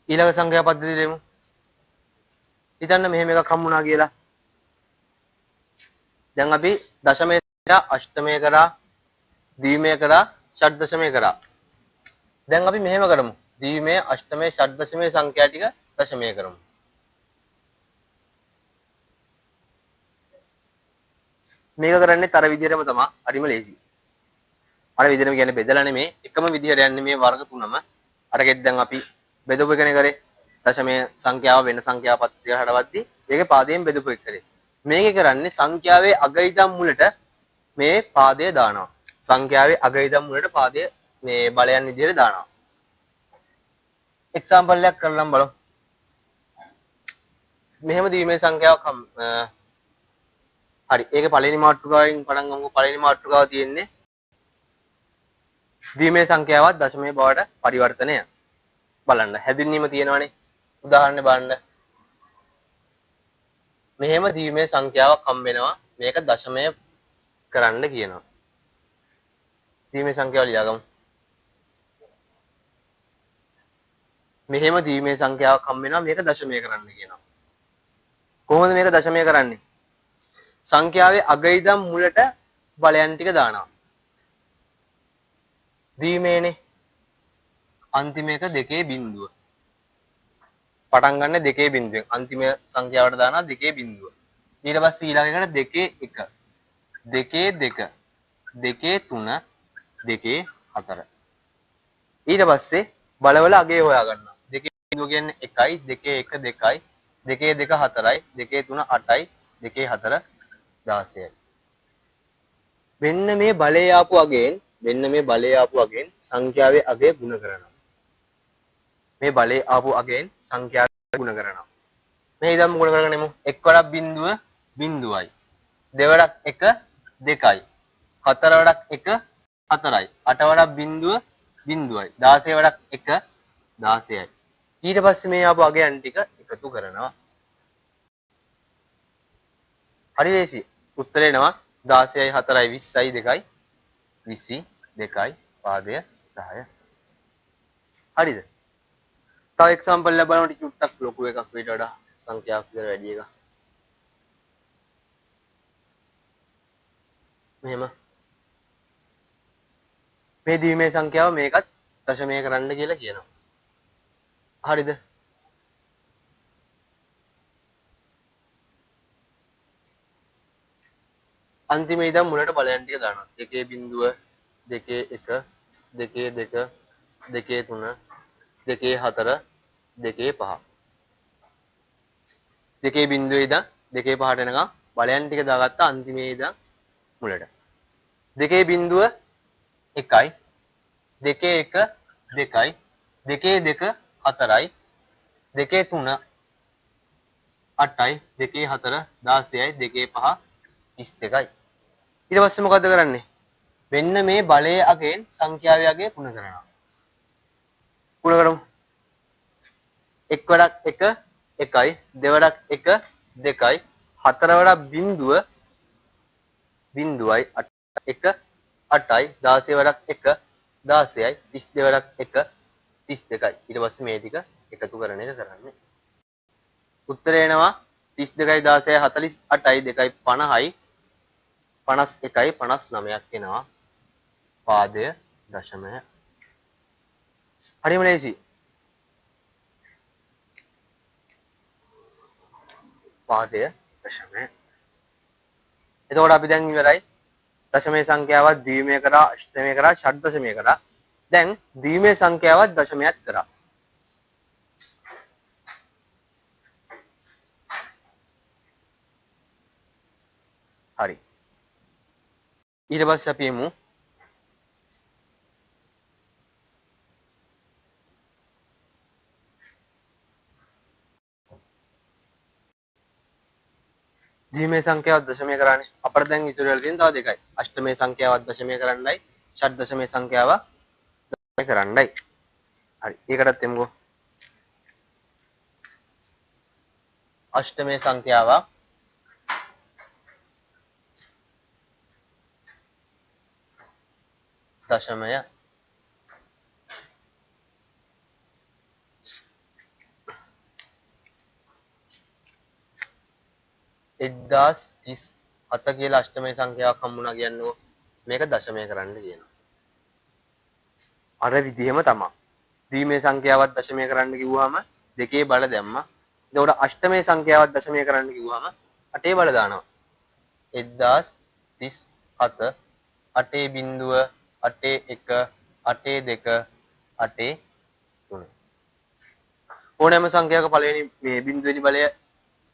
ඊළඟ සංඛ්‍යා පද්ධතිය දෙමු. හිතන්න මෙහෙම එකක් හම්බුණා කියලා. දැන් අපි දශමය කරා, අෂ්ටමය කරා, ද්විමය කරා, ෂඩ්දශමය කරා. දැන් අපි මෙහෙම කරමු. ද්විමය, අෂ්ටමය, ෂඩ්දශමය සංඛ්‍යා ටික දශමය කරමු. මේක කරන්නේ තර විදිහටම තමයි. හරිම ලේසි. අර විදිහටම කියන්නේ බෙදලා නෙමේ. එකම විදිහට යන්නේ මේ වර්ග තුනම. අරගෙත් දැන් අපි බෙදපු එකනේ කරේ. දශමය සංඛ්‍යාව වෙන සංඛ්‍යා පද්ධතියකට හදවද්දී ඒකේ පාදයෙන් බෙදපු එක කරේ. මේකේ කරන්නේ සංඛ්‍යාවේ අග ඉඳන් මුලට මේ පාදය දානවා. සංඛ්‍යාවේ අග ඉඳන් මුලට පාදය මේ බලයන් විදිහට දානවා. එක්සැම්පල් එකක් කරලා බලමු. මෙහෙම ද්විමය සංඛ්‍යාවක් හරි. ඒකේ පළවෙනි මාතෘකාවෙන් පටන් ගමුකෝ. පළවෙනි මාතෘකාව තියෙන්නේ ද්විමය සංඛ්‍යාවක් දශමයේ බවට පරිවර්තනය. බලන්න හැදින්වීම තියෙනවානේ. උදාහරණ බලන්න. මෙහෙම ද්විමය සංඛ්‍යාවක් හම්බ වෙනවා. මේක දශමය කරන්න කියනවා. ද්විමය සංඛ්‍යාව ලියාගමු. මෙහෙම ද්විමය සංඛ්‍යාවක් හම්බ වෙනවා. මේක දශමය කරන්න කියනවා. කොහොමද මේක දශමය කරන්නේ? සංඛ්‍යාවේ අග ඉඳන් මුලට බලයන් ටික දානවා. ද්විමයනේ. අන්තිම එක දෙකේ බිංදුව. පටන් ගන්න දෙකේ බිංදුවෙන්. අන්තිම සංඛ්‍යාවට දානවා දෙකේ බිංදුව. ඊට පස්සේ ඊළඟ එකට දෙකේ 1. දෙකේ 2. දෙකේ 3. දෙකේ 4. ඊට පස්සේ බලවල අගේ හොයා ගන්නවා. දෙකේ බිංදුව කියන්නේ 1යි, දෙකේ 1 2යි, දෙකේ 2 4යි, දෙකේ 3 8යි, දෙකේ 4 16යි. මෙන්න මේ බලය ආපු අගෙන් සංඛ්‍යාවේ අගය ගුණ කරනවා. මේ බලේ ආපු අගෙන් සංඛ්‍යාව ගුණ කරනවා. මේ ඉදම් ගුණ කරගන්නෙමු. 1 වඩක් බිංදුව බිංදුවයි. 2 වඩක් 1 2යි. 4 වඩක් 1 4යි. 8 වඩක් බිංදුව බිංදුවයි. 16 වඩක් 1 16යි. ඊට පස්සේ මේ ආපු අගයන් ටික එකතු කරනවා. හරි ලේසි. උත්තරේ එනවා 16යි 4යි 20යි 2යි 22යි පාදය 10. හරිද? තව එක්සැම්පල් එකක් බලන්න චුට්ටක් ලොකු එකක් ඊට වඩා සංඛ්‍යාවක් විතර වැඩි එකක්. මෙහෙම මේ ද්විමය සංඛ්‍යාව මේකත් දශමය කරන්න කියලා කියනවා. හරිද? අන්තිමේ ඉඳන් මුලට බලයන් ටික දානවා. දෙකේ බිංදුව, දෙකේ 1, දෙකේ 2, දෙකේ 3, දෙකේ 4, දෙකේ 5. දෙකේ බිංදුවේ ඉඳන් දෙකේ 5ට එනකම් බලයන් ටික දාගත්ත අන්තිමේ ඉඳන් මුලට. දෙකේ බිංදුව 1යි, දෙකේ 1 2යි, දෙකේ 2 4යි, 2 3 8යි 2 4 16යි 2 5 32යි. ඊට පස්සේ මොකද කරන්නේ? මෙන්න මේ බලයේ අගෙන් සංඛ්‍යාවේ අගය ගුණ කරනවා. ගුණ කරමු. 1 වඩක් 1 1යි 2 වඩක් 1 2යි 4 වඩක් බිඳුව බිඳුවයි 1 8යි 16 වඩක් 1 16යි 32 වඩක් 1 32යි. ඊට පස්සේ මේ ටික එකතු කරන එක කරන්නේ. උත්තරේ එනවා 32යි 16යි 48යි 2යි 50යි 51යි 59ක් එනවා. පාදය දශමය. හරිම ලේසි. පාදය දශමය. එතකොට අපි දැන් ඉවරයි. දශමයේ සංඛ්‍යාවත් ද්විමය කරා, අෂ්ටමය කරා, ෂඩ් දශමය කරා. දැන් ද්විමය සංඛ්‍යාවත් දශමයක් කරා. හරි. ඊට පස්සේ අපි එමු ද්විමය සංඛ්‍යාවත් දශමය කරානේ. අපිට දැන් ඉතුරු වෙලා තියෙන තව දෙකයි. අෂ්ටමය සංඛ්‍යාවත් දශමය කරන්නයි, ෂඩ් දශමය සංඛ්‍යාව දශමය කරන්නයි. හරි. ඒකටත් එමුකෝ. අෂ්ටමය සංඛ්‍යාව දශමය 1037 කියලා අෂ්ටමය සංඛ්‍යාවක් හම්බුණා කියන්නකෝ. මේක දශමය කරන්න කියනවා. අර විදිහම තමයි. ද්විමය සංඛ්‍යාවත් දශමය කරන්න කිව්වහම දෙකේ බල දැම්මා. එතකොට අෂ්ටමය සංඛ්‍යාවත් දශමය කරන්න කිව්වහම 8 බල දානවා. 1037 8 බිංදුව 8 1 8 2 8 3. ඕනෑම සංඛ්‍යාවක පළවෙනි මේ බිංදුවෙනි බලය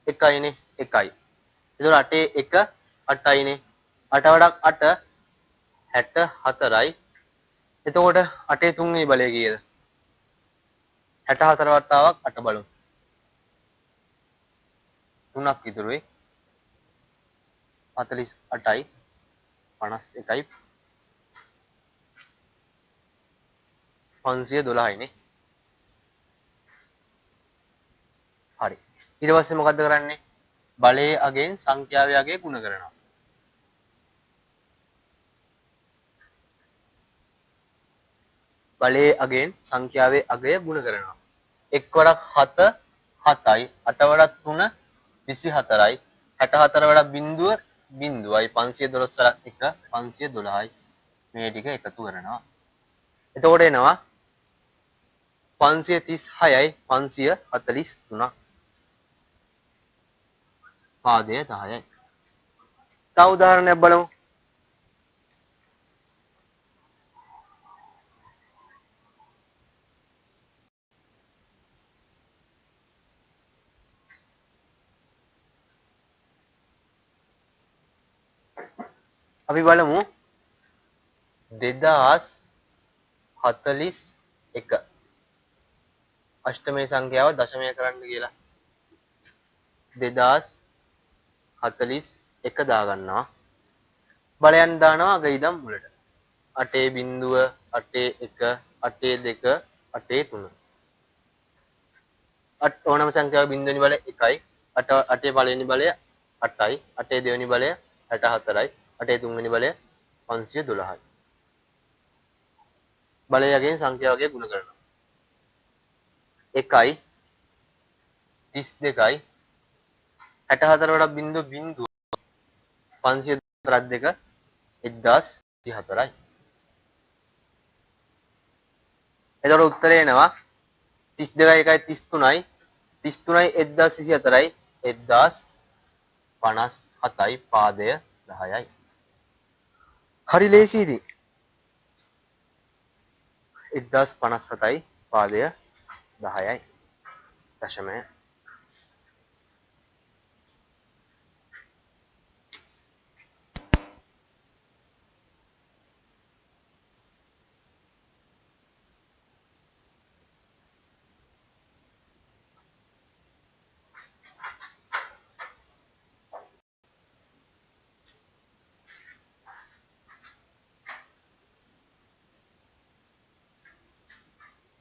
1යිනේ 1යි. එතකොට 8 1 8යිනේ 8 වඩක් 8 64යි. එතකොට 8 තුන්වෙනි බලය කීයද? 64 වතාවක් 8 බලමු. 3ක් ඉතුරුයි. 48යි 51යි 512යිනේ. හරි. ඊට පස්සේ මොකද්ද කරන්නේ? බලයේ අගෙන් සංඛ්‍යාවේ අගය ගුණ කරනවා. බලයේ අගෙන් සංඛ්‍යාවේ අගය ගුණ කරනවා. 1 වඩක් 7 7යි 8 වඩක් 3 24යි 64 වඩක් බිංදුව බිංදුවයි 512 වඩක් 1 512යි මේ ටික එකතු කරනවා. එතකොට එනවා 536යි 543ක්. පාදය 10යි. තව උදාහරණයක් බලමු. අපි බලමු 2041 අෂ්ටමය සංඛ්‍යාව දශමය කරන්න කියලා. 2041 දාගන්නවා. බලයන් දානවා අග ඉදම් මුලට. 8 බිංදුව 8 1 8 2 8 3. ඕනම සංඛ්‍යාවක බිංදුවෙනි බලය 1යි. 8 පළවෙනි බලය 8යි. 8 දෙවෙනි බලය 64යි. 8 තුන්වෙනි බලය 512යි. බලයගෙන් සංඛ්‍යාවකේ ගුණ කරනවා. 1යි 32යි 64 වඩා බිංදුව බිංදුව 532 1034යි. එතකොට උත්තරේ එනවා 32යි 1යි 33යි 33යි 1024යි 1057යි පාදය 10යි. හරි ලේසි ඉතින්. 1057යි පාදය 10යි. දශමය.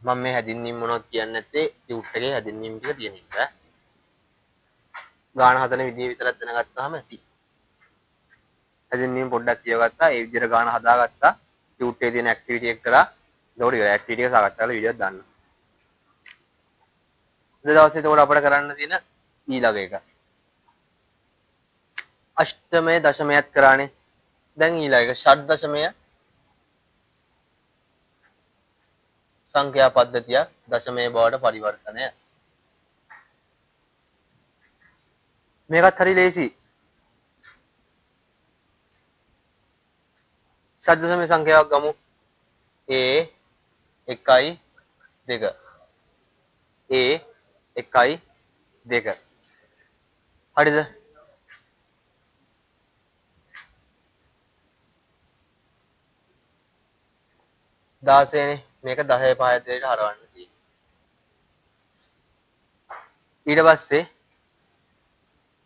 මම මේ හැදින්වීම මොනවද කියන්නේ නැත්තේ ටියුට් එකේ හැදින්වීම ටික තියෙන එක. ගාන හදන විදිය විතරක් දැනගත්තාම ඇති. හැදින්වීම පොඩ්ඩක් කියවගත්තා, ඒ විදිහට ගාන හදාගත්තා, ටියුට් එකේ තියෙන ඇක්ටිවිටි එක කරා. ඒකට ඉවරයි. ඇක්ටිවිටි එක සාකච්ඡා කරලා වීඩියෝක් දාන්න. අද දවසේ ඒකට අපිට කරන්න තියෙන ඊළඟ එක. අෂ්ටමය දශමයත් කරානේ. දැන් ඊළඟ එක ෂඩ් දශමය සංඛ්‍යා පද්ධතිය දශමයේ බවට පරිවර්තනය. මේකත් හරි ලේසි. ෂඩ් දශමයේ සංඛ්‍යාවක් ගමු. a 1 2 a 1 2 හරිද? දාසයනේ මේක 10 5 දෙකට හරවන්න තියෙන්නේ. ඊට පස්සේ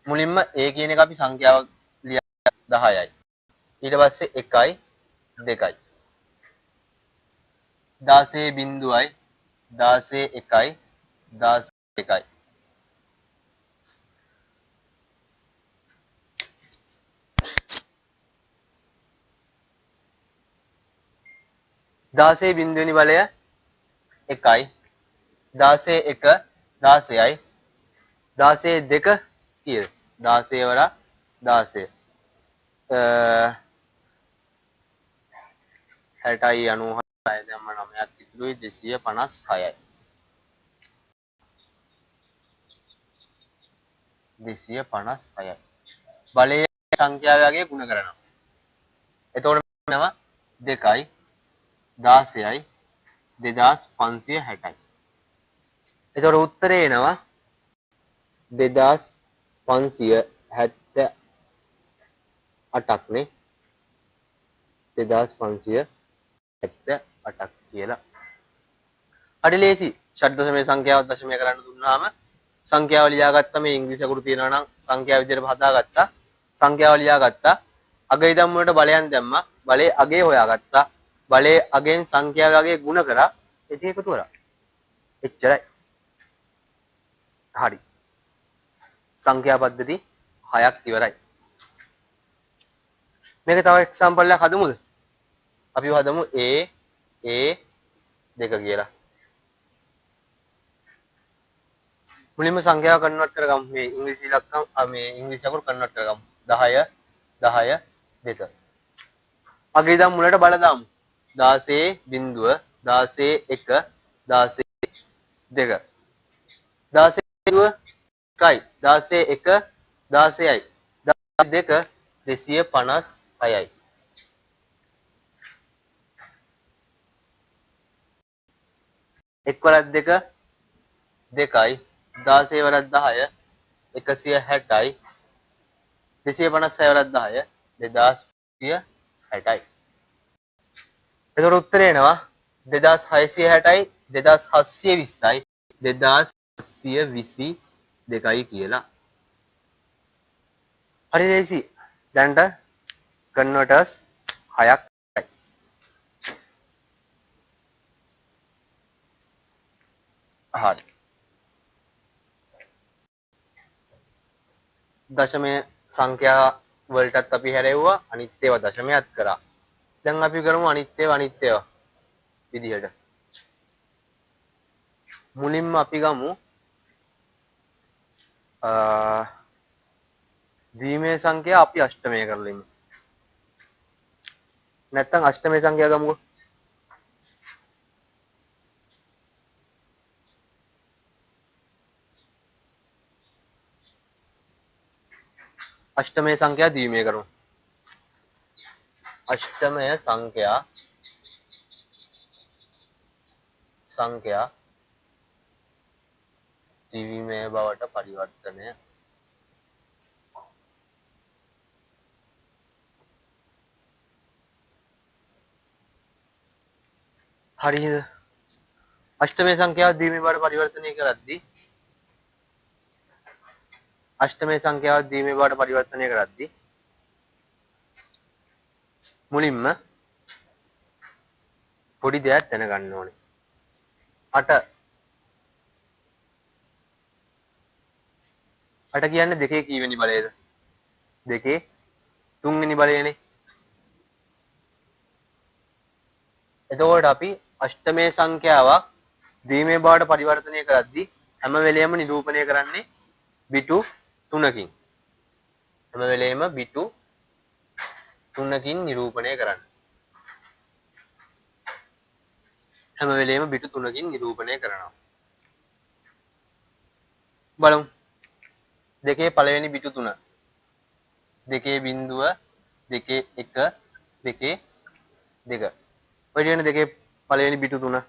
මුලින්ම a කියන එක අපි සංඛ්‍යාවක් ලියලා 10යි. ඊට පස්සේ 1යි 2යි. 16 බිංදුවයි 16 1යි 16 1යි. දාසේ බිංදුවෙනි බලය 1යි 16 1 16යි 16 2 කීයද 16 වරා 16 60යි 96යි දැම්ම 9ක් ඉතුරුයි 256යි 256යි බලයේ සංඛ්‍යාවගේ ගුණ කරනවා. එතකොට වෙනවා 2යි 16යි 2560යි. එතකොට උත්තරේ එනවා 2578ක් නේ. 2578ක් කියලා. හරි ලේසි. ෂඩ් දශමයේ සංඛ්‍යාව දශමය කරන්න දුන්නාම සංඛ්‍යාව ලියාගත්තා මේ ඉංග්‍රීසි අකුරු තියෙනවා නම් සංඛ්‍යාව විදිහට හදාගත්තා. සංඛ්‍යාව ලියාගත්තා. අග ඉදන් වලට බලයන් දැම්මා. බලේ අගේ හොයාගත්තා. බලේ අගෙන් සංඛ්‍යාවගේ ගුණ කරා. ඒක එකතු කරා. එච්චරයි. හරි. සංඛ්‍යා පද්ධති 6ක් ඉවරයි. මේක තව එක්සැම්පල් එකක් හදමුද? අපි හදමු a 2 කියලා. මුලින්ම සංඛ්‍යාව කන්වර්ට් කරගමු. මේ ඉංග්‍රීසි ඉලක්කම් මේ ඉංග්‍රීසි අකුරු කන්වර්ට් කරගමු. 10 10 2. අගේ ඉඳන් මුලට බල දාමු. 16 බිංදුව 16 1 16 2. 16 බිංදුව 1යි 16 1 16යි 2 256යි. එක් වරක් 2 2යි 16 වරක් 10 160යි 256 වරක් 10 2260යි. එතකොට උත්තරේ එනවා 2660යි 2720යි 2722යි කියලා. හරි ලේසි. දැන්ට කන්වර්ටර්ස් 6ක් හරි. දශමය සංඛ්‍යා වලටත් අපි හැරෙව්වා. අනිත් ඒවා දශමයත් කරා. දැන් අපි කරමු අනිත් ඒවා විදිහට. මුලින්ම අපි ගමු ද්විමේය සංඛ්‍යා අපි අෂ්ටමය කරලා ඉමු. නැත්තම් අෂ්ටමය සංඛ්‍යා ගමුකෝ. අෂ්ටමය සංඛ්‍යා ද්විමේය කරමු. අෂ්ටමය සංඛ්‍යා ද්විමේය බවට පරිවර්තනය. හරිද? අෂ්ටමය සංඛ්‍යාව ද්විමේය බවට පරිවර්තනය කරද්දී මුලින්ම පොඩි දෙයක් දැනගන්න ඕනේ. 8 8 කියන්නේ දෙකේ කීවෙනි බලයද? දෙකේ තුන්වෙනි බලයනේ. එතකොට අපි අෂ්ටමේ සංඛ්‍යාවක් දීමේ බවට පරිවර්තනය කරද්දී හැම වෙලෙම නිරූපණය කරන්නේ බිටු 3කින්. හැම වෙලෙම බිටු 3කින් නිරූපණය කරන්න. හැම වෙලෙම බිටු 3කින් නිරූපණය කරනවා. බලමු. දෙකේ පළවෙනි බිටු 3. දෙකේ බිඳුව දෙකේ 1 දෙකේ 2. ඔය කියන දෙකේ පළවෙනි බිටු 3.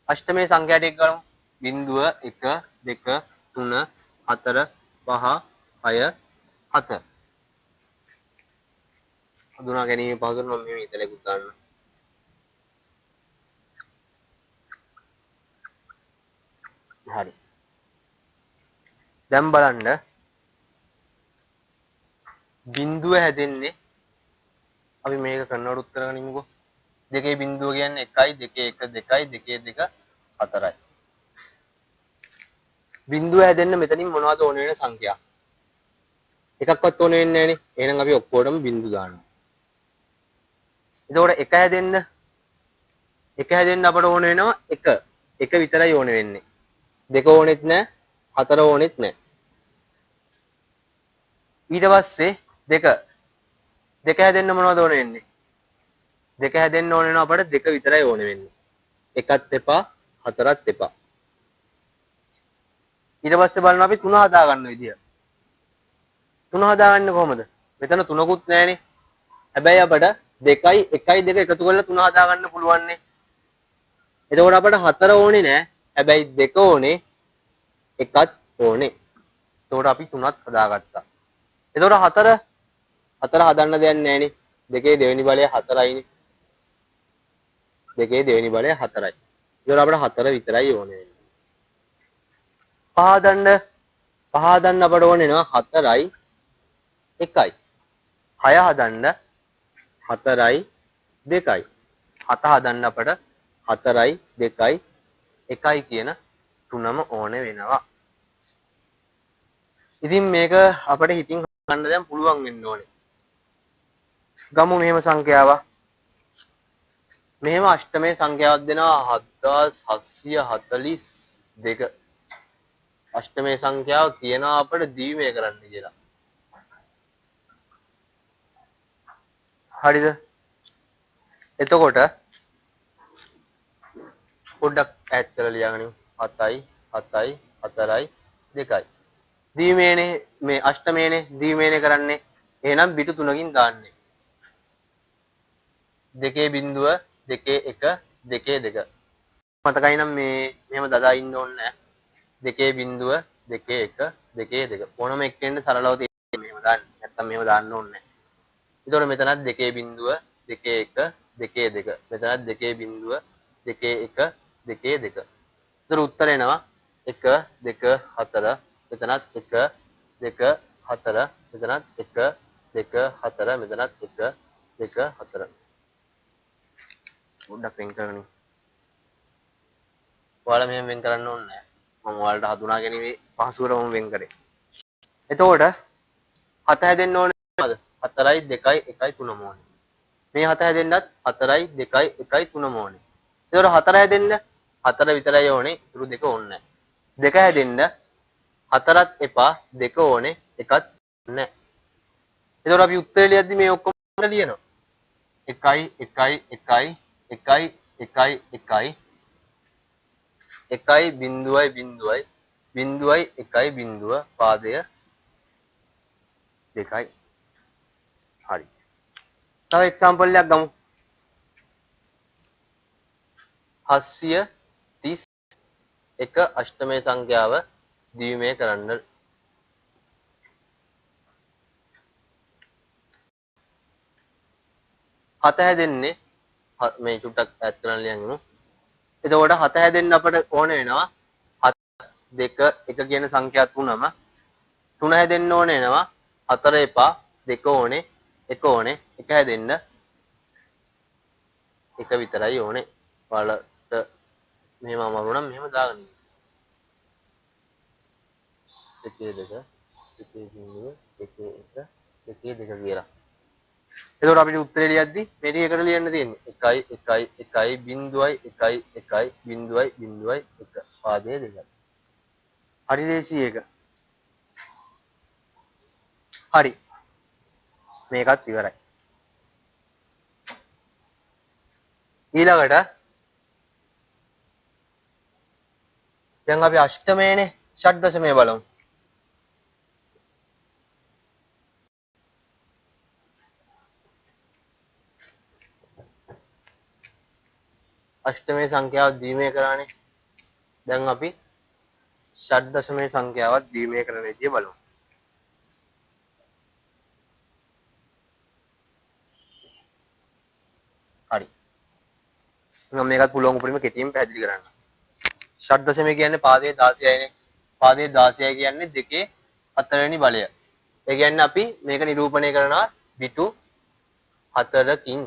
අෂ්ටමේ සංඛ්‍යාට එක් ගලමු. බිඳුව 1 2 3 4 5 6 7. හඳුනා ගැනීම පහසුවෙන් මම මේ ඉතලෙකුත් ගන්න. හරි. දැන් බලන්න බිඳුව හැදෙන්නේ අපි මේක කරනවට උත්තර ගනිමුකෝ. දෙකේ බිඳුව කියන්නේ 1යි දෙකේ 1 2යි දෙකේ 2 4යි. බිඳුව හැදෙන්න මෙතනින් මොනවද ඕන වෙන සංඛ්‍යා? එකක්වත් ඕන වෙන්නේ නැහනේ. එහෙනම් අපි ඔක්කොටම බිඳු දානවා. එතකොට 1 හැදෙන්න අපට ඕන වෙනවා 1. 1 විතරයි ඕන වෙන්නේ. 2 ඕනෙත් නැහැ, 4 ඕනෙත් නැහැ. ඊට පස්සේ 2 හැදෙන්න මොනවද ඕන වෙන්නේ? 2 හැදෙන්න ඕන වෙනවා අපට 2 විතරයි ඕන වෙන්නේ. 1ත් එපා 4ත් එපා. ඊට පස්සේ බලනවා අපි 3 හදා ගන්න විදිය. 3 හදාගන්නේ කොහොමද? මෙතන 3කුත් නැහැනේ. හැබැයි අපට 2යි 1යි 2 එකතු කරලා 3 හදාගන්න පුළුවන් නේ. එතකොට අපට 4 ඕනේ නැහැ. හැබැයි 2 ඕනේ 1ත් ඕනේ. එතකොට අපි 3ත් හදාගත්තා. එතකොට 4 හදන්න දෙයක් නැහැනේ. දෙකේ දෙවෙනි බලය 4යිනේ. දෙකේ දෙවෙනි බලය 4යි. එතකොට අපට 4 විතරයි ඕනේ වෙන්නේ. පහ හදන්න අපට ඕනේ වෙනවා 4යි 1යි. 6 හදන්න 4යි 2යි. 7 හදන්න අපට 4යි 2යි 1යි කියන තුනම ඕනේ වෙනවා. ඉතින් මේක අපිට හිතින් ගන්න දැන් පුළුවන් වෙන්න ඕනේ. ගමු මෙහෙම සංඛ්‍යාවක්. මෙහෙම අෂ්ටමේ සංඛ්‍යාවක් දෙනවා 7742. අෂ්ටමේ සංඛ්‍යාව කියනවා අපිට දීමේ කරන්න කියලා. හරිද? එතකොට පොඩ්ඩක් ඈඩ් කරලා ලියගනිමු. 7යි 7යි 4යි 2යි. දීමේනේ මේ අෂ්ටමේනේ දීමේනේ කරන්නේ. එහෙනම් බිටු 3කින් දාන්නේ. දෙකේ බිඳුව දෙකේ 1 දෙකේ 2. මතකයි නම් මේ මෙහෙම දදා ඉන්න ඕනේ නැහැ. දෙකේ බිඳුව දෙකේ 1 දෙකේ 2. ඕනම එක්කෙන්න සරලව තියෙන්නේ මෙහෙම දාන්න. නැත්තම් මෙහෙම දාන්න ඕනේ නැහැ. එතකොට මෙතනත් දෙකේ බිඳුව දෙකේ 1 දෙකේ 2. මෙතනත් දෙකේ බිඳුව දෙකේ 1 දෙකේ 2. එතකොට උත්තර එනවා 1 2 4. මෙතනත් 1 2 4. මෙතනත් 1 2 4. මෙතනත් 1 2 4. පොඩ්ඩක් වෙන් කරගනිමු. ඔයාලා මෙහෙම වෙන් කරන්න ඕනේ නැහැ. මම ඔයාලට හඳුනා ගැනීමේ පහසුවට මම වෙන් කරේ. එතකොට 7 හැදෙන්න ඕනේ නේද? 4යි 2යි 1යි 3ම ඕනේ. මේ 7 හැදෙන්නත් 4යි 2යි 1යි 3ම ඕනේ. එතකොට 4 හැදෙන්න 4 විතරයි ඕනේ. ඉතුරු දෙක ඕනේ නැහැ. 2 හැදෙන්න 4ත් එපා 2 ඕනේ 1ත් නැහැ. එතකොට අපි උත්තරය ලියද්දි මේ ඔක්කොම ලියනවා. 1යි 1යි 1යි 1යි 1යි 1යි 1යි බිඳුවයි බිඳුවයි බිඳුවයි 1යි බිඳුව පාදය 2යි. හරි. තව එක්සැම්පල් එකක් ගමු. 731 අෂ්ටමේ සංඛ්‍යාව දීමේ කරන්න. හත හැදෙන්නේ මේ චුට්ටක් ඈත් කරන්න ලියන්ගමු. එතකොට 7 හැදෙන්න අපට ඕන වෙනවා 7 2 1 කියන සංඛ්‍යා තුනම. 3 හැදෙන්න ඕන වෙනවා 4 එපා 2 ඕනේ 1 ඕනේ 1 හැදෙන්න 1 විතරයි ඕනේ. ඔයාලට මෙහෙම අමාරු නම් මෙහෙම දාගන්න. 1 2 1 0 1 1 2 2 කියලා. එතකොට අපිට උත්තරේ ලියද්දි මේ ටික එකට ලියන්න තියෙන්නේ 1 1 1 බිංදුවයි 1 1 බිංදුවයි බිංදුවයි 1 පාදයේ 2යි. හරි ලේසි එක. හරි. මේකත් ඉවරයි. ඊළඟට දැන් අපි අෂ්ටමයේනේ ෂඩ්දශමය බලමු. අෂ්ටමයේ සංඛ්‍යාව දීමේ කරානේ. දැන් අපි ෂඩ්දශමයේ සංඛ්‍යාවත් දීමේ කරන විදිය බලමු. හරි. මම මේකත් පුළුවන් උපරිම කෙටියෙන් පැහැදිලි කරන්න. ෂඩ්දශමය කියන්නේ පාදයේ 16යිනේ. පාදයේ 16 කියන්නේ 2 4 වෙනි බලය. ඒ කියන්නේ අපි මේක නිරූපණය කරනවා පිටු 4කින්.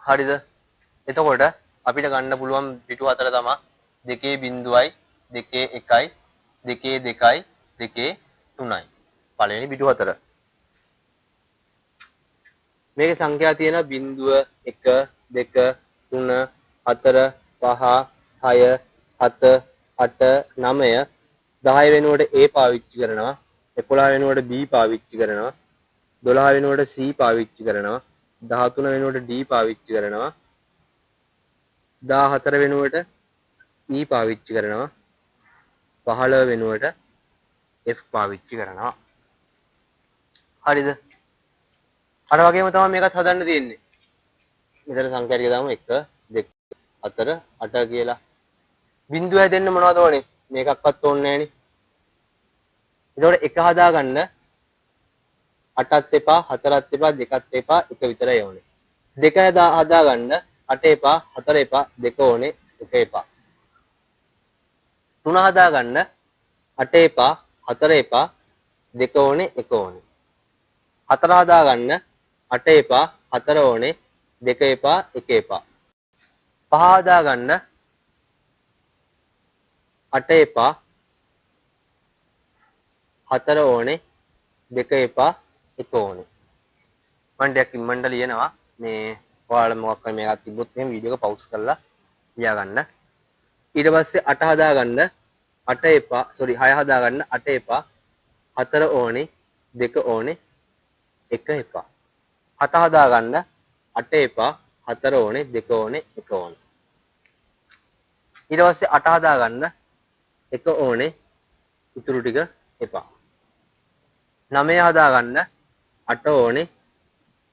හරිද? එතකොට අපිට ගන්න පුළුවන් පිටු 4 තමයි 2 බිංදුවයි 2 1යි 2 2යි 2 3යි. පළවෙනි පිටු 4. මේකේ සංඛ්‍යා තියෙනවා 0 1 2 3 4 5 6 7 8 9 10 වෙනුවට A පාවිච්චි කරනවා 11 වෙනුවට B පාවිච්චි කරනවා 12 වෙනුවට C පාවිච්චි කරනවා 13 වෙනුවට D පාවිච්චි කරනවා 14 වෙනුවට E පාවිච්චි කරනවා 15 වෙනුවට F පාවිච්චි කරනවා. හරිද? අර වගේම තමයි මේකත් හදන්න තියෙන්නේ. මෙතන සංඛ්‍යා ටික දාමු 1 2 4 8 කියලා. බිංදුව හැදෙන්න මොනවද ඕනේ? මේකක්වත් ඕනේ නැහනේ. එතකොට 1 හදාගන්න 8ත් එපා 4ත් එපා 2ත් එපා 1 විතරයි ඕනේ. 2 හදාගන්න 8 එපා 4 එපා 2 ඕනේ 1 එපා. 3 හදාගන්න 8 එපා 4 එපා 2 ඕනේ 1 ඕනේ. 4 හදාගන්න 8 එපා 4 ඕනේ 2 එපා 1 එපා. 5 හදාගන්න 8 එපා 4 ඕනේ 2 එපා 1 ඕනේ. මම ඩයක් ඉම්මන්ට ලියනවා මේ ඔයාලා මොකක් හරි මේකක් තිබ්බොත් එහෙනම් වීඩියෝ එක පවුස් කරලා ලියා ගන්න. ඊට පස්සේ 8 හදාගන්න 8 එපා 6 හදාගන්න 8 එපා 4 ඕනේ 2 ඕනේ 1 එපා. 7 හදාගන්න 8 එපා 4 ඕනේ 2 ඕනේ 1 ඕනේ. ඊට පස්සේ 8 හදාගන්න 1 ඕනේ ඉතුරු ටික එපා. 9 හදාගන්න 8 ඕනේ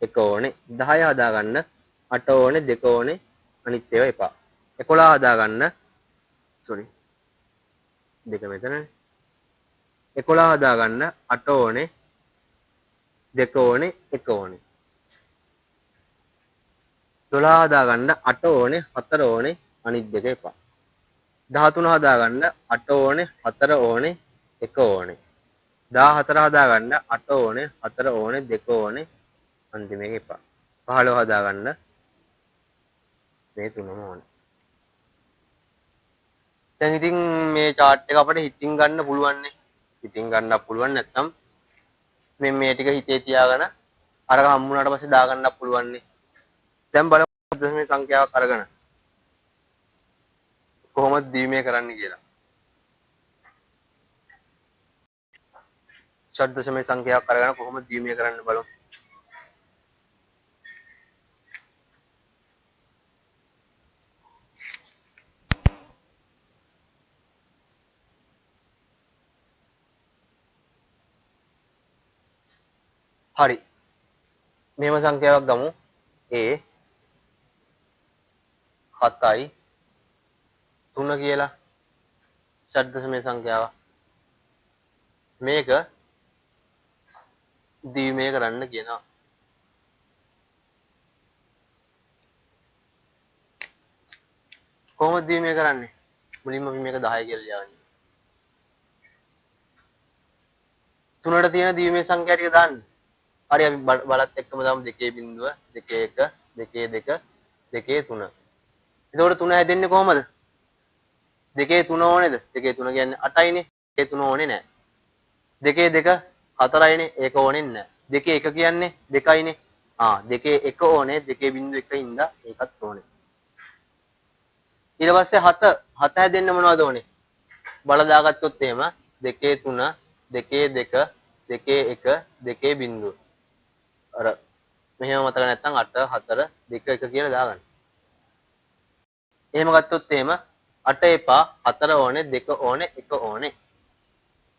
1 ඕනේ. 10 හදාගන්න 8 ඕනේ 2 ඕනේ අනිත් ඒවා එපා. 11 හදාගන්න දෙක මෙතනනේ. 11 හදාගන්න 8 ඕනේ 2 ඕනේ 1 ඕනේ. 12 හදාගන්න 8 ඕනේ 4 ඕනේ අනිත් දෙක එපා. 13 හදාගන්න 8 ඕනේ 4 ඕනේ 1 ඕනේ. 14 හදාගන්න 8 ඕනේ 4 ඕනේ 2 ඕනේ අන්තිම එක එපා. 15 හදාගන්න මේ තුනම ඕනේ. දැන් ඉතින් මේ chart එක අපිට හිතින් ගන්න පුළුවන් නේ. හිතින් ගන්නත් පුළුවන් නැත්නම් මේ ටික හිතේ තියාගෙන අරක හම්බුනාට පස්සේ දාගන්නත් පුළුවන් නේ. දැන් බලමු දශමයේ සංඛ්‍යාවක් අරගෙන කොහොමද දීමේ කරන්න කියලා. ෂඩ්දශමයේ සංඛ්‍යාවක් අරගෙන කොහොමද දීමේ කරන්න බලමු. හරි. මෙහෙම සංඛ්‍යාවක් ගමු. A 7යි 3 කියලා ෂඩ්දශමයේ සංඛ්‍යාව. මේක දීමේ කරන්න කියනවා. කොහොමද දීමේ කරන්නේ? මුලින්ම අපි මේක 10 කියලා ලියවන්නේ. 3ට තියෙන දීමේ සංඛ්‍යා ටික දාන්න. හරි අපි බලත් එක්කම දාමු 2 බිංදුව 2 1 දෙකේ දෙක දෙකේ තුන. එතකොට තුන හැදෙන්නේ කොහමද? දෙකේ තුන ඕනේද? දෙකේ තුන කියන්නේ 8යිනේ. දෙකේ තුන ඕනේ නැහැ. දෙකේ දෙක 4යිනේ. ඒක ඕනේ නැහැ. දෙකේ එක කියන්නේ 2යිනේ. දෙකේ එක ඕනේ. දෙකේ බිංදු 1 ඉඳලා ඒකත් ඕනේ. ඊට පස්සේ 7 හැදෙන්න මොනවද ඕනේ? බල දාගත්තොත් එහෙම දෙකේ 3 දෙකේ 2 දෙකේ 1 දෙකේ බිංදුව. අර මෙහෙම මතක නැත්නම් 8 4 2 1 කියලා දාගන්න. එහෙම ගත්තොත් එහෙම 8 එපා 4 ඕනේ 2 ඕනේ 1 ඕනේ.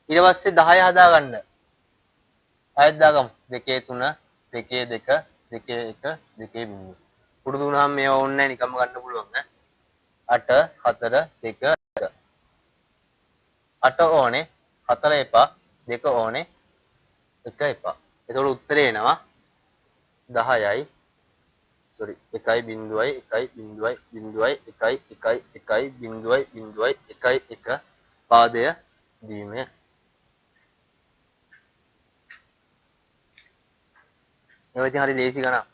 ඊට පස්සේ 10 හදාගන්න. 10ක් දාගමු. 2 3 2 2 2 1 2 බිංදුව. පුරුදු වුණාම මේවා ඕනේ නැහැ නිකම්ම ගන්න පුළුවන් ඈ. 8 4 2 1 8 ඕනේ 4 එපා 2 ඕනේ 1 එපා. එතකොට උත්තරේ එනවා 10යි 1.1 පාදය දීමය. මේවා ඉතින් හරි ලේසි ගණන්.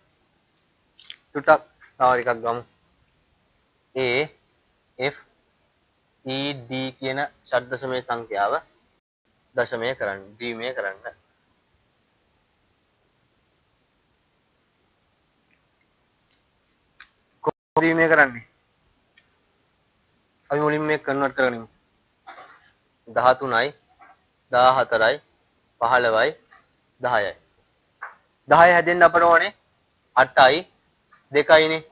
චුට්ටක් තව එකක් ගමු. A F E D කියන ෂඩ් දශමයේ සංඛ්‍යාව දශමය කරන්න, ද්විමය කරන්න. කොහොමද ද්විමය කරන්නේ? අපි මුලින්ම මේක කන්වර්ට් කරගනිමු. 13යි 14යි 15යි 10යි. 10 හැදෙන්න අපට ඕනේ 8යි 2යිනේ.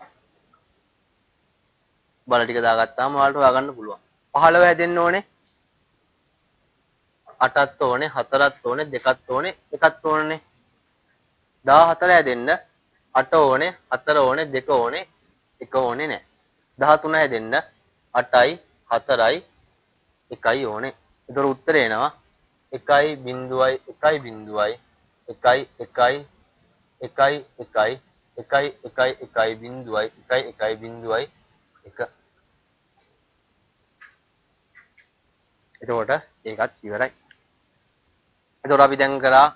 බල ටික දාගත්තාම ඔයාලට හොයාගන්න පුළුවන්. 15 හැදෙන්න ඕනේ 8ත් ඕනේ 4ත් ඕනේ 2ත් ඕනේ 1ත් ඕනේ. 14 හැදෙන්න 8 ඕනේ 4 ඕනේ 2 ඕනේ 1 ඕනේ නැහැ. 13 හැදෙන්න 8යි 4යි 1යි ඕනේ. ඒතර උත්තරේ එනවා 1.1.1.1 1.1 1.1 1.1 1.1 1. එතකොට ඒකත් ඉවරයි. එතකොට අපි දැන් කරා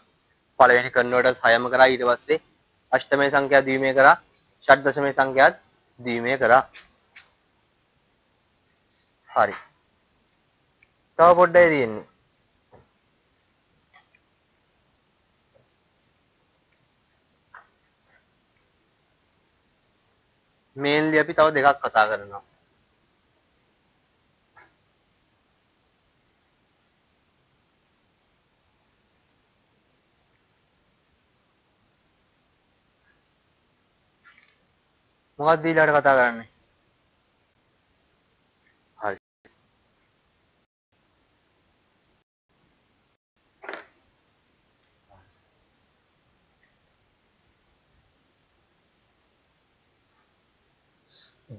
පළවෙනි කන්වර්ටර්ස් 6ම කරා ඊට පස්සේ අෂ්ටමයේ සංඛ්‍යා ද්විමය කරා ෂඩ් දශමයේ සංඛ්‍යාත් ද්විමය කරා. හරි. තව පොඩ්ඩයි තියෙන්නේ. මේන්ලි අපි තව දෙකක් කතා කරනවා. මොකක්ද ඊළඟට කතා කරන්නේ? හරි.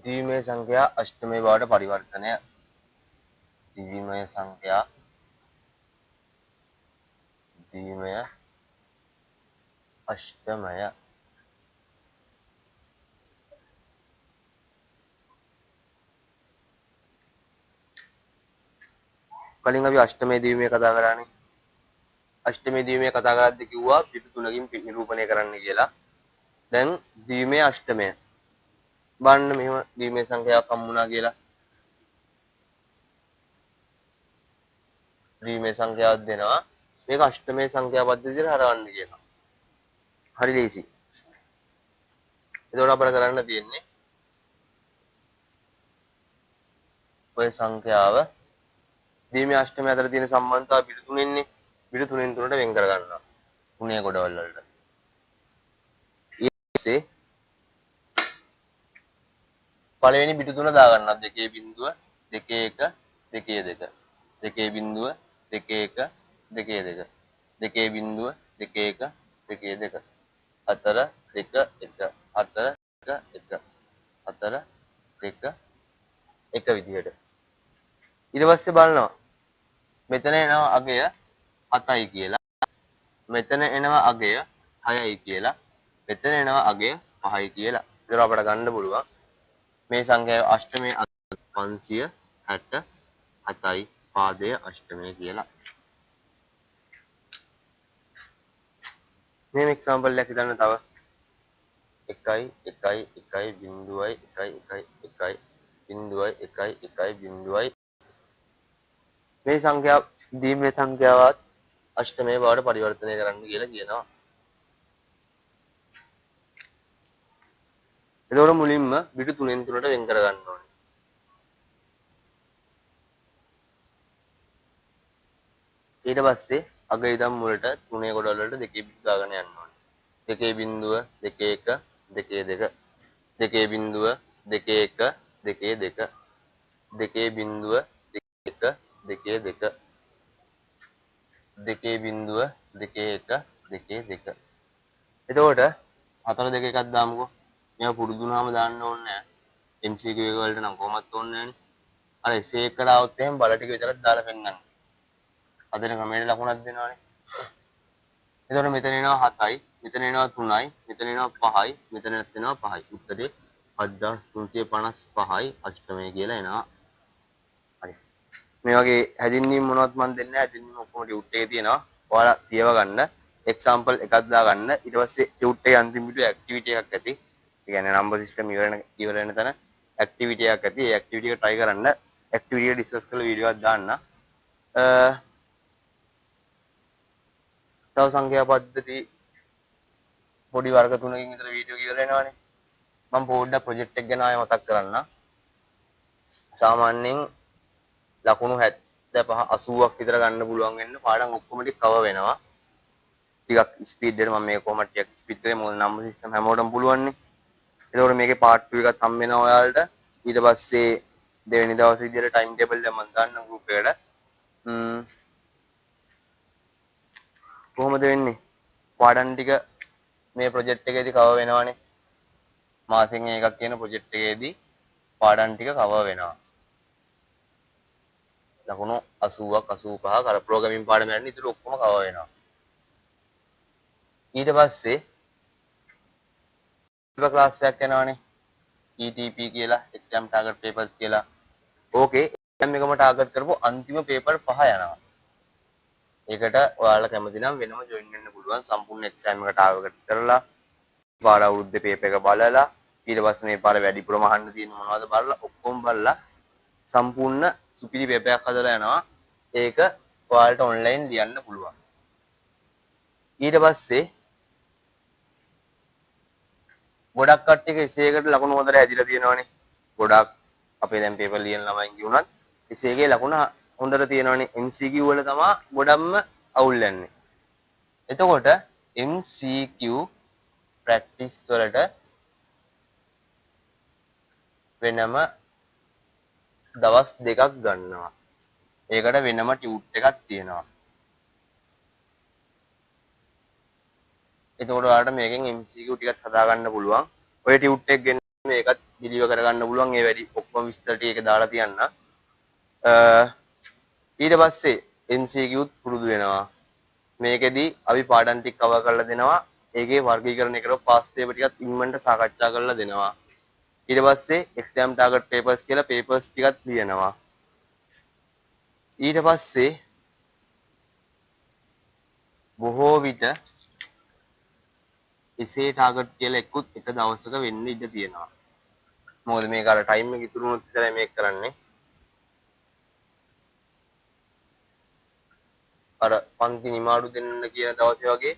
ද්විමය සංඛ්‍යා අෂ්ටමය බවට පරිවර්තනය. ද්විමය සංඛ්‍යා ද්විමය අෂ්ටමය. කලින් අපි අෂ්ටමයේ ද්විමය කතා කරානේ. අෂ්ටමයේ ද්විමය කතා කරද්දී කිව්වා පිටු තුනකින් නිරූපණය කරන්න කියලා. දැන් ද්විමය අෂ්ටමය. බලන්න මෙහෙම ද්විමය සංඛ්‍යාවක් හම්බුණා කියලා. ද්විමය සංඛ්‍යාවක් දෙනවා. මේක අෂ්ටමය සංඛ්‍යා පද්ධතියට හරවන්න කියනවා. හරි ලේසි. එතකොට අපිට කරන්න තියෙන්නේ ඔය සංඛ්‍යාව ද්විමය අෂ්ටමය අතර තියෙන සම්බන්ධතාව පිටු තුනෙන්නේ. පිටු තුනෙන් තුනට වෙන් කර ගන්නවා. තුනේ ගොඩවල් වලට. ඊපස්සේ පළවෙනි පිටු තුන දා ගන්නවා. 2 බිංදුව 2 1 2 2. 2 බිංදුව 2 1 2 2. 2 බිංදුව 2 1 2 2. 4 2 1 4 1 1 4 2 1 විදිහට. ඊට පස්සේ බලනවා මෙතන එනවා අගය 7යි කියලා. මෙතන එනවා අගය 6යි කියලා. මෙතන එනවා අගය 5යි කියලා. ඒක අපිට ගන්න පුළුවන්. මේ සංඛ්‍යාව අෂ්ටමයේ 567යි පාදය අෂ්ටමය කියලා. මේ එක්සැම්පල් එකක් හිතන්න තව. මේ සංඛ්‍යා දීමේ සංඛ්‍යාවත් අෂ්ටමයේ බවට පරිවර්තනය කරන්න කියලා කියනවා. එතකොට මුලින්ම බිටු 3න් 3ට වෙන් කර ගන්න ඕනේ. ඊට පස්සේ අග ඉදන් මුලට 3 ගොඩවල් වලට 2 බිටු දාගෙන යන්න ඕනේ. 2.21 2.2 2.21 2.1 2.2 2.21 2.2 2.21 2.2. එතකොට 4 2 එකක් දාමුකෝ. මේවා පුරුදු වුණාම දාන්න ඕනේ නැහැ. MCQ එක වලට නම් කොහොමවත් ඕනේ නැහැනේ. අර essay එකට આવොත් එහෙම බල ටික විතරක් දාලා පෙන්නන්න. අදන ක්‍රමයට ලකුණක් දෙනවනේ. එතකොට මෙතන එනවා 7යි, මෙතන එනවා 3යි, මෙතන එනවා 5යි, මෙතනත් එනවා 5යි. උත්තරේ 7355යි අෂ්ටමය කියලා එනවා. හරි. මේ වගේ හැදින්වීම මොනවත් මන් දෙන්නේ නැහැ. හැදින්වීම ඔක්කොම ටියුට් එකේ තියෙනවා. ඔයාලා තියව ගන්න. එක්සැම්පල් එකක් දාගන්න. ඊට පස්සේ ටියුට් එකේ අන්තිම පිටුවේ ඇක්ටිවිටි එකක් ඇති. ඒ කියන්නේ නම්බර් සිස්ටම් ඉවර වෙන තැන ඇක්ටිවිටි එකක් ඇති. ඒ ඇක්ටිවිටි එක try කරන්න. ඇක්ටිවිටි එක ඩිස්කස් කරලා වීඩියෝ එකක් දාන්න. තව සංඛ්‍යා පද්ධති පොඩි වර්ග 3කින් විතර වීඩියෝ කියලා එනවානේ. මම පොඩ්ඩක් ප්‍රොජෙක්ට් එක ගැන ආයෙ මතක් කරන්න. සාමාන්‍යයෙන් ලකුණු 75 80ක් විතර ගන්න පුළුවන් වෙන්න පාඩම් ඔක්කොම ටික කවර් වෙනවා. ටිකක් ස්පීඩ් එකට මම මේක කොහොමද ටිකක් ස්පීඩ් කරේ මොකද නම්බර් සිස්ටම් හැමෝටම පුළුවන් නේ. ඒකෝර මේකේ පාර්ට් 2 එකක් හම් වෙනවා ඔයාලට. ඊට පස්සේ දෙවෙනි දවසේ විදියට ටයිම් ටේබල් එක මම දාන්න ගෲප් එකට. කොහොමද වෙන්නේ? පාඩම් ටික මේ ප්‍රොජෙක්ට් එකේදී කවර් වෙනවානේ. මාසෙන් එකක් කියන ප්‍රොජෙක්ට් එකේදී පාඩම් ටික කවර් වෙනවා. ලකුණු 80ක් 85ක් අර ප්‍රෝග්‍රෑමින් පාඩම යන්නේ ඉතින් ඔක්කොම කවර් වෙනවා. ඊට පස්සේ පේපර් ක්ලාස් එකක් යනවානේ. ETP කියලා exam target papers කියලා. ඕකේ exam එකම ටාගට් කරපු අන්තිම පේපර් 5 යනවා. ඒකට ඔයාලා කැමති නම් වෙනම join වෙන්න පුළුවන්. සම්පූර්ණ exam එක ටාගට් කරලා පාර අවුරුද්දේ පේපර් එක බලලා ඊට පස්සේ මේ පාර වැඩිපුරම අහන්න තියෙන මොනවද බලලා ඔක්කොම බලලා සම්පූර්ණ සුපිරි පේපර් එකක් හදලා යනවා. ඒක ඔයාලට ඔන්ලයින් ලියන්න පුළුවන්. ඊට පස්සේ ගොඩක් කට්ටියක essay එකට ලකුණු හොඳට ඇදිලා තියෙනවානේ. ගොඩක් අපේ දැන් පේපර් ලියන ළමයින් කියුණත් essay එකේ ලකුණ හොඳට තියෙනවානේ. MCQ වල තමයි ගොඩක්ම අවුල් යන්නේ. එතකොට MCQ practice වලට වෙනම දවස් දෙකක් ගන්නවා. ඒකට වෙනම ටියුට් එකක් තියෙනවා. එතකොට ඔයාලට මේකෙන් MCQ ටිකක් හදා ගන්න පුළුවන්. ඔය ටියුට් එක ගෙන මේකත් ඩිලිවර් කරගන්න පුළුවන්. ඒ වැඩි ඔක්කොම විස්තර ටික දාලා තියන්න. ඊට පස්සේ MCQත් පුරුදු වෙනවා. මේකෙදි අපි පාඩම් ටික කවර් කරලා දෙනවා. ඒකේ වර්ගීකරණය කරලා පාස් පේපර් ටිකත් ඉක්මනට සාකච්ඡා කරලා දෙනවා. ඊට පස්සේ exam target papers කියලා papers ටිකක් ලියනවා. ඊට පස්සේ බොහෝ විට essay target කියලා එක්කුත් එක දවසක වෙන්න ඉඩ තියෙනවා. මොකද මේක අර ටයිම් එක ඉතුරු වුණොත් විතරයි මේක කරන්නේ. අර පන්ති නිමාඩු දෙන්න කියන දවසේ වගේ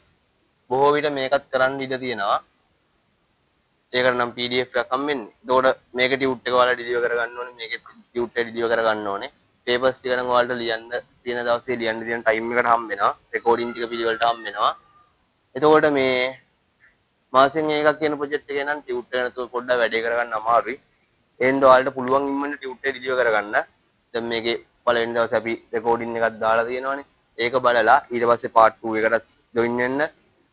බොහෝ විට මේකත් කරන්න ඉඩ තියෙනවා. ඒකට නම් PDF එකක් හම්බෙන්නේ. ඒතකොට මේක ටියුට් එක ඔයාලා ඩිලිවර් කරගන්න ඕනේ. මේකේ ටියුට් එක ඩිලිවර් කරගන්න ඕනේ. පේපර්ස් ටික නම් ඔයාලට ලියන්න තියෙන දවසේ ලියන්න තියෙන ටයිම් එකට හම්බ වෙනවා. රෙකෝඩින් ටික පිළිවෙලට හම්බ වෙනවා. එතකොට මේ මාසෙන් එකක් කියන ප්‍රොජෙක්ට් එකේ නම් ටියුට් එක නැතුව පොඩ්ඩක් වැඩේ කරගන්න අමාරුයි. එහෙනම් ඔයාලට පුළුවන් ඉක්මනට ටියුට් එක ඩිලිවර් කරගන්න. දැන් මේකේ පළවෙනි දවසේ අපි රෙකෝඩින් එකක් දාලා තියෙනවානේ. ඒක බලලා ඊට පස්සේ පාර්ට් 2 එකට ජොයින් වෙන්න.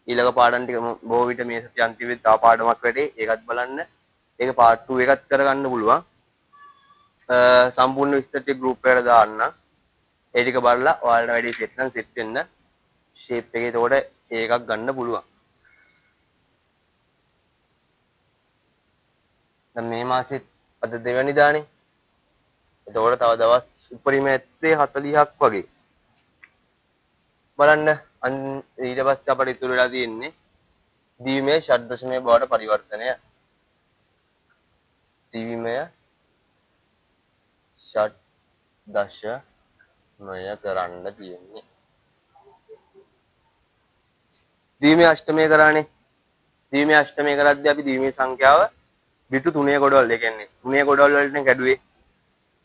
ඊළඟ පාඩම් ටික බොහෝ විට මේ සති අන්තිමේ තව පාඩමක් වැඩේ. ඒකත් බලන්න. ඒක පාර්ට් 2 එකත් කරගන්න පුළුවන්. සම්පූර්ණ විස්තර ටික ගෲප් එකට දාන්න. ඒ ටික බලලා ඔයාලට වැඩි සෙට් නම් සෙට් වෙන්න ෂේප් එකේ එතකොට ඒකක් ගන්න පුළුවන්. දැන් මේ මාසෙත් අද දෙවැනිදානේ. එතකොට තව දවස් උපරිම ඇත්තේ 40ක් වගේ. බලන්න ඊට පස්සේ අපිට ඉතුරු වෙලා තියෙන්නේ දීමේ ෂඩ්දශමයේ බවට පරිවර්තනය. දීමේ ෂඩ්දශමය කරන්න තියෙන්නේ. දීමේ අෂ්ටමය කරානේ. දීමේ අෂ්ටමය කරද්දී අපි දීමේ සංඛ්‍යාව බිතු 3 ගොඩවල්. ඒ කියන්නේ 3 ගොඩවල් වලට කැඩුවේ.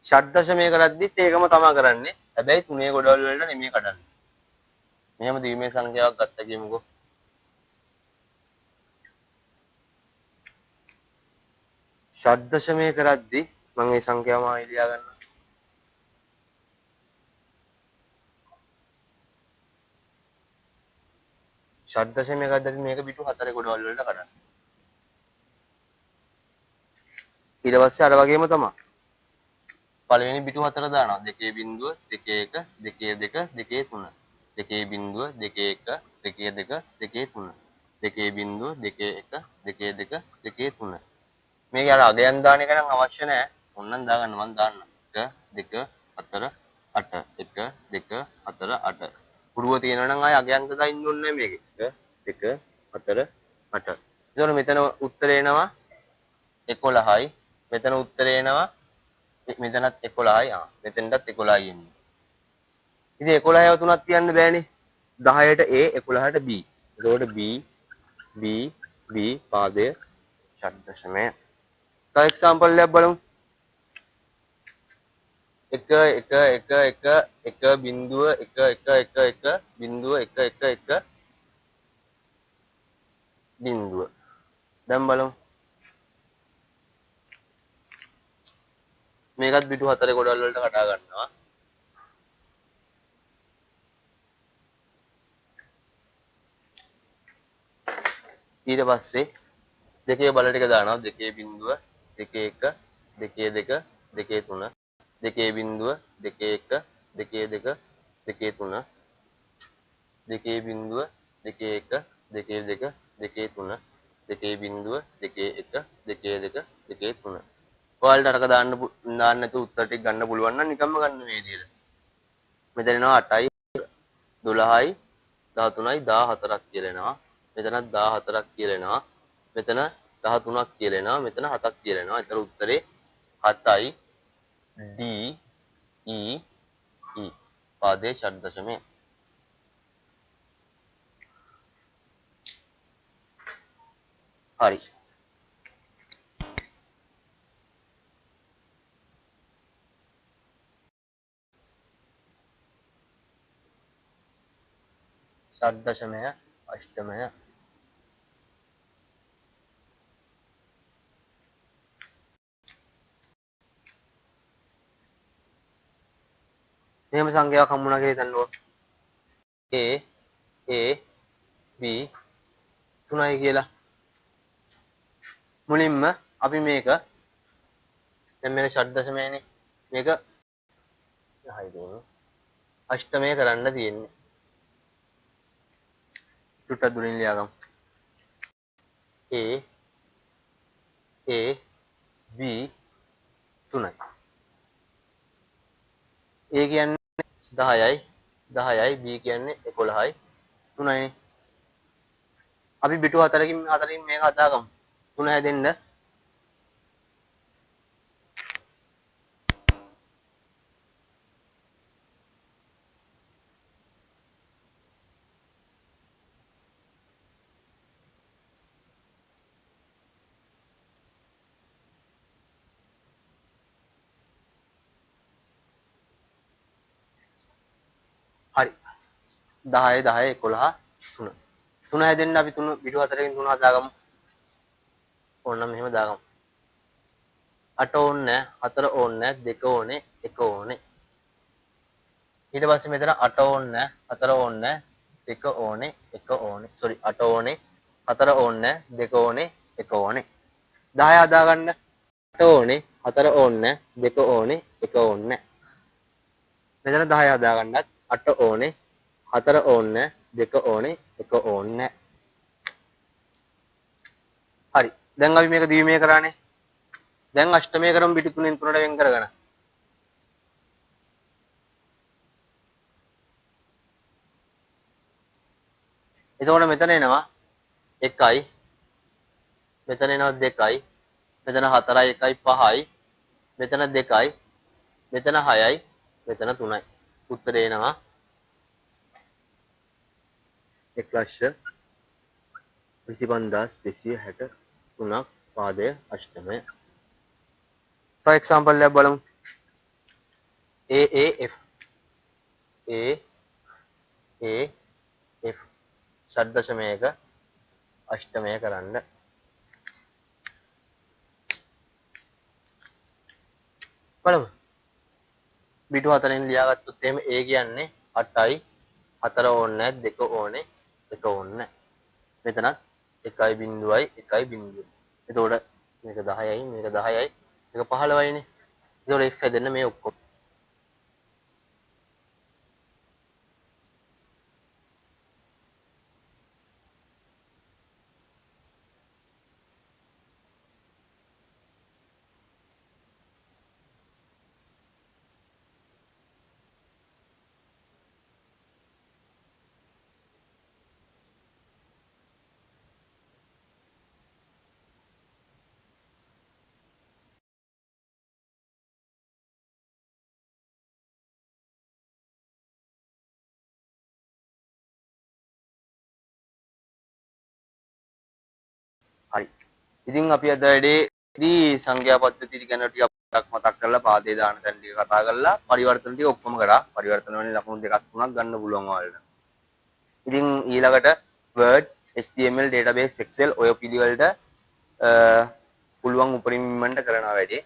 ෂඩ්දශමය කරද්දිත් ඒකම තමයි කරන්නේ. හැබැයි 3 ගොඩවල් වලට නෙමෙයි කඩන්නේ. මෙහෙම දීමේ සංඛ්‍යාවක් ගත්ත කියමුකෝ. ෂඩ්දශමය කරද්දී මම මේ සංඛ්‍යාව මායි ලියා ගන්නවා. ෂඩ්දශමය කරද්දී මේක බිතු 4 ගොඩවල් වලට කඩන්න. ඊට පස්සේ අර වගේම තමයි. පළවෙනි බිතු 4 දානවා. 2.0 2.1 2.2 2.3. 2.0 2.1 2.2 2.3. 2.0 2.1 2.2 2.3. මේක අර අගයන් දාන එක නම් අවශ්‍ය නැහැ. ඕනනම් දාගන්න මම දාන්න. 1 2 4 8 1 2 4 8. පුරුව තියෙනවා නම් ආය අගයන්ක දාන්න ඕනේ නැහැ මේකේ. 1 2 4 8. ඒතකොට මෙතන උත්තරේ එනවා 11යි. මෙතන උත්තරේ එනවා මෙතනත් 11යි. මෙතෙන්ටත් 11යි එන්නේ. ඉතින් 11ව තුනක් තියන්න බෑනේ. 10ට A 11ට B. ඒතකොට B පාදය ෂඩ්දශමය. තව එක්සැම්පල් එකක් බලමු. 1 1 1 1 1 බිංදුව 1 1 1 1 බිංදුව 1 1 1 බිංදුව. දැන් බලමු. මේකත් පිටු 4 ගොඩවල් වලට කඩා ගන්නවා. ඊට පස්සේ දෙකේ බල ටික දානවා. 2 බිංදුව 2 1 2 2 2 3 2 බිංදුව 2 1 2 2 2 3 2 බිංදුව 2 1 2 2 2 3 2 බිංදුව 2 1 2 2 2 3. ඔයාලට අරක දාන්න නැතුව උත්තර ටික ගන්න පුළුවන් නම් නිකම්ම ගන්න මේ විදිහට. මෙතන එනවා 8යි 12යි 13යි 14ක් කියලා එනවා. මෙතනත් 14ක් කියලා එනවා. මෙතන 13ක් කියලා එනවා. මෙතන 7ක් කියලා එනවා. ඒතර උත්තරේ 7යි D E E පාදේ ෂඩ්දශමය. හරි. ෂඩ්දශමය අෂ්ටමය මෙහෙම සංඛ්‍යාවක් හම්බුණා කියලා හිතන්නකෝ. A B 3යි කියලා. මුලින්ම අපි මේක දැන් මේක ෂඩ්දශමයනේ. මේක අෂ්ටමය කරන්න තියෙන්නේ. චුට්ටක් දුරින් ලියාගමු. A B 3යි. A කියන්නේ 10යි 10යි B කියන්නේ 11යි 3යි. අපි පිටු 4කින් මේක හදාගමු. 3 හැදෙන්න හරි. 10 10 11 3. 3 හැදෙන්න අපි 3 පිටු 4කින් 3 හදාගමු. ඕනනම් මෙහෙම දාගමු. 8 ඕනේ 4 ඕනේ 2 ඕනේ 1 ඕනේ. ඊට පස්සේ මෙතන 8 ඕනේ 4 ඕනේ 2 ඕනේ 1 ඕනේ. sorry 8 ඕනේ 4 ඕනේ 2 ඕනේ 1 ඕනේ. 10 හදාගන්න. 8 ඕනේ 4 ඕනේ 2 ඕනේ 1 ඕනේ. මෙතන 10 හදාගන්නත් 8 ඕනේ 4 ඕනේ 2 ඕනේ 1 ඕනේ. හරි. දැන් අපි මේක ද්විමය කරානේ. දැන් අෂ්ටමය කරමු පිටු 3න් 3ට වෙන් කරගෙන. එතකොට මෙතන එනවා 1යි මෙතන එනවා 2යි මෙතන 4යි 1යි 5යි මෙතන 2යි මෙතන 6යි මෙතන 3යි උත්තරේ එනවා 1,25,263ක් පාදය අෂ්ටමය. තව එක්සැම්පල් එකක් බලමු. AAF AAF ෂඩ්දශමයක අෂ්ටමය කරන්න. බලමු. පිටු 4ෙන් ලියාගත්තොත් එහෙම A කියන්නේ 8යි 4 ඕනේ නැහැ 2 ඕනේ 1 ඕනේ නැහැ. මෙතනත් 1යි බිංදුවයි 1යි බිංදුවයි. එතකොට මේක 10යි මේක 10යි මේක 15යිනේ. එතකොට F හැදෙන්න මේ ඔක්කොම. හරි. ඉතින් අපි අද වැඩේදී සංඛ්‍යා පද්ධතිය ගැන ටිකක් මතක් කරලා පාදේ දාන තැන් ටික කතා කරලා පරිවර්තන ටික ඔක්කොම කරා. පරිවර්තන වලින් ලකුණු දෙකක් තුනක් ගන්න පුළුවන් ඔයාලට. ඉතින් ඊළඟට Word, HTML, database, Excel ඔය පිළිවෙලට පුළුවන් උපරිමයෙන්ම කරනවා වැඩේ.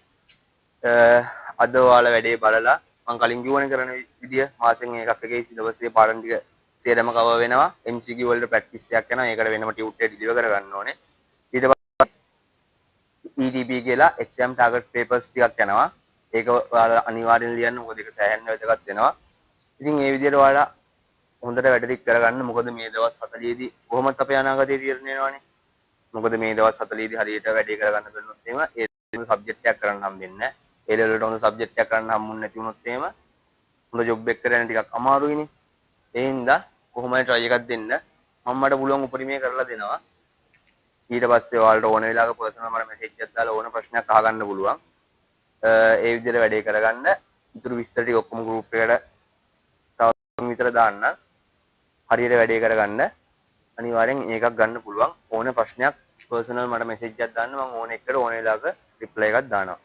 අද ඔයාලා වැඩේ බලලා මම කලින් කිව්වනේ කරන විදිය මාසෙන් එකක් එකේ සිලබස් එකේ පාඩම් ටික සියරම කවර් වෙනවා. MCQ වලට ප්‍රැක්ටිස් එකක් යනවා. ඒකට වෙනම ටියුටර් එක ඩිලිවර් කරගන්න ඕනේ. ඊට ETP කියලා exam target papers ටිකක් යනවා. ඒක ඔයාලා අනිවාර්යෙන් ලියන්න. මොකද ඒක සෑහෙන්න වැදගත් වෙනවා. ඉතින් මේ විදිහට ඔයාලා හොඳට වැඩ ටික කරගන්න. මොකද මේ දවස් 40 දී කොහොමත් අපේ අනාගතය තීරණය වෙනවානේ. මොකද මේ දවස් 40 දී හරියට වැඩේ කරගන්න බැරිනොත් එහෙම ඒ සබ්ජෙක්ට් එකක් කරන්න හම්බෙන්නේ නැහැ. ඒ ලෙවල් වලට හොඳ සබ්ජෙක්ට් එකක් කරන්න හම්බුනේ නැති වුණොත් එහෙම හොඳ ජොබ් එකක් කරගෙන ටිකක් අමාරුයිනේ. ඒ හින්දා කොහොමද try එකක් දෙන්න. මම මට පුළුවන් උපරිමය කරලා දෙනවා. ඊට පස්සේ ඔයාලට ඕන වෙලාවක පර්සනල් මට මෙසේජ් එකක් දාලා ඕන ප්‍රශ්නයක් අහගන්න පුළුවන්. ඒ විදිහට වැඩේ කරගන්න. ඊටු විස්තර ටික ඔක්කොම group එකට තව විතර දාන්න. හරියට වැඩේ කරගන්න. අනිවාර්යෙන් ඒකක් ගන්න පුළුවන්. ඕන ප්‍රශ්නයක් පර්සනල් මට මෙසේජ් එකක් දාන්න. මම ඕන එකට ඕන වෙලාවක රිප්ලයි එකක් දානවා.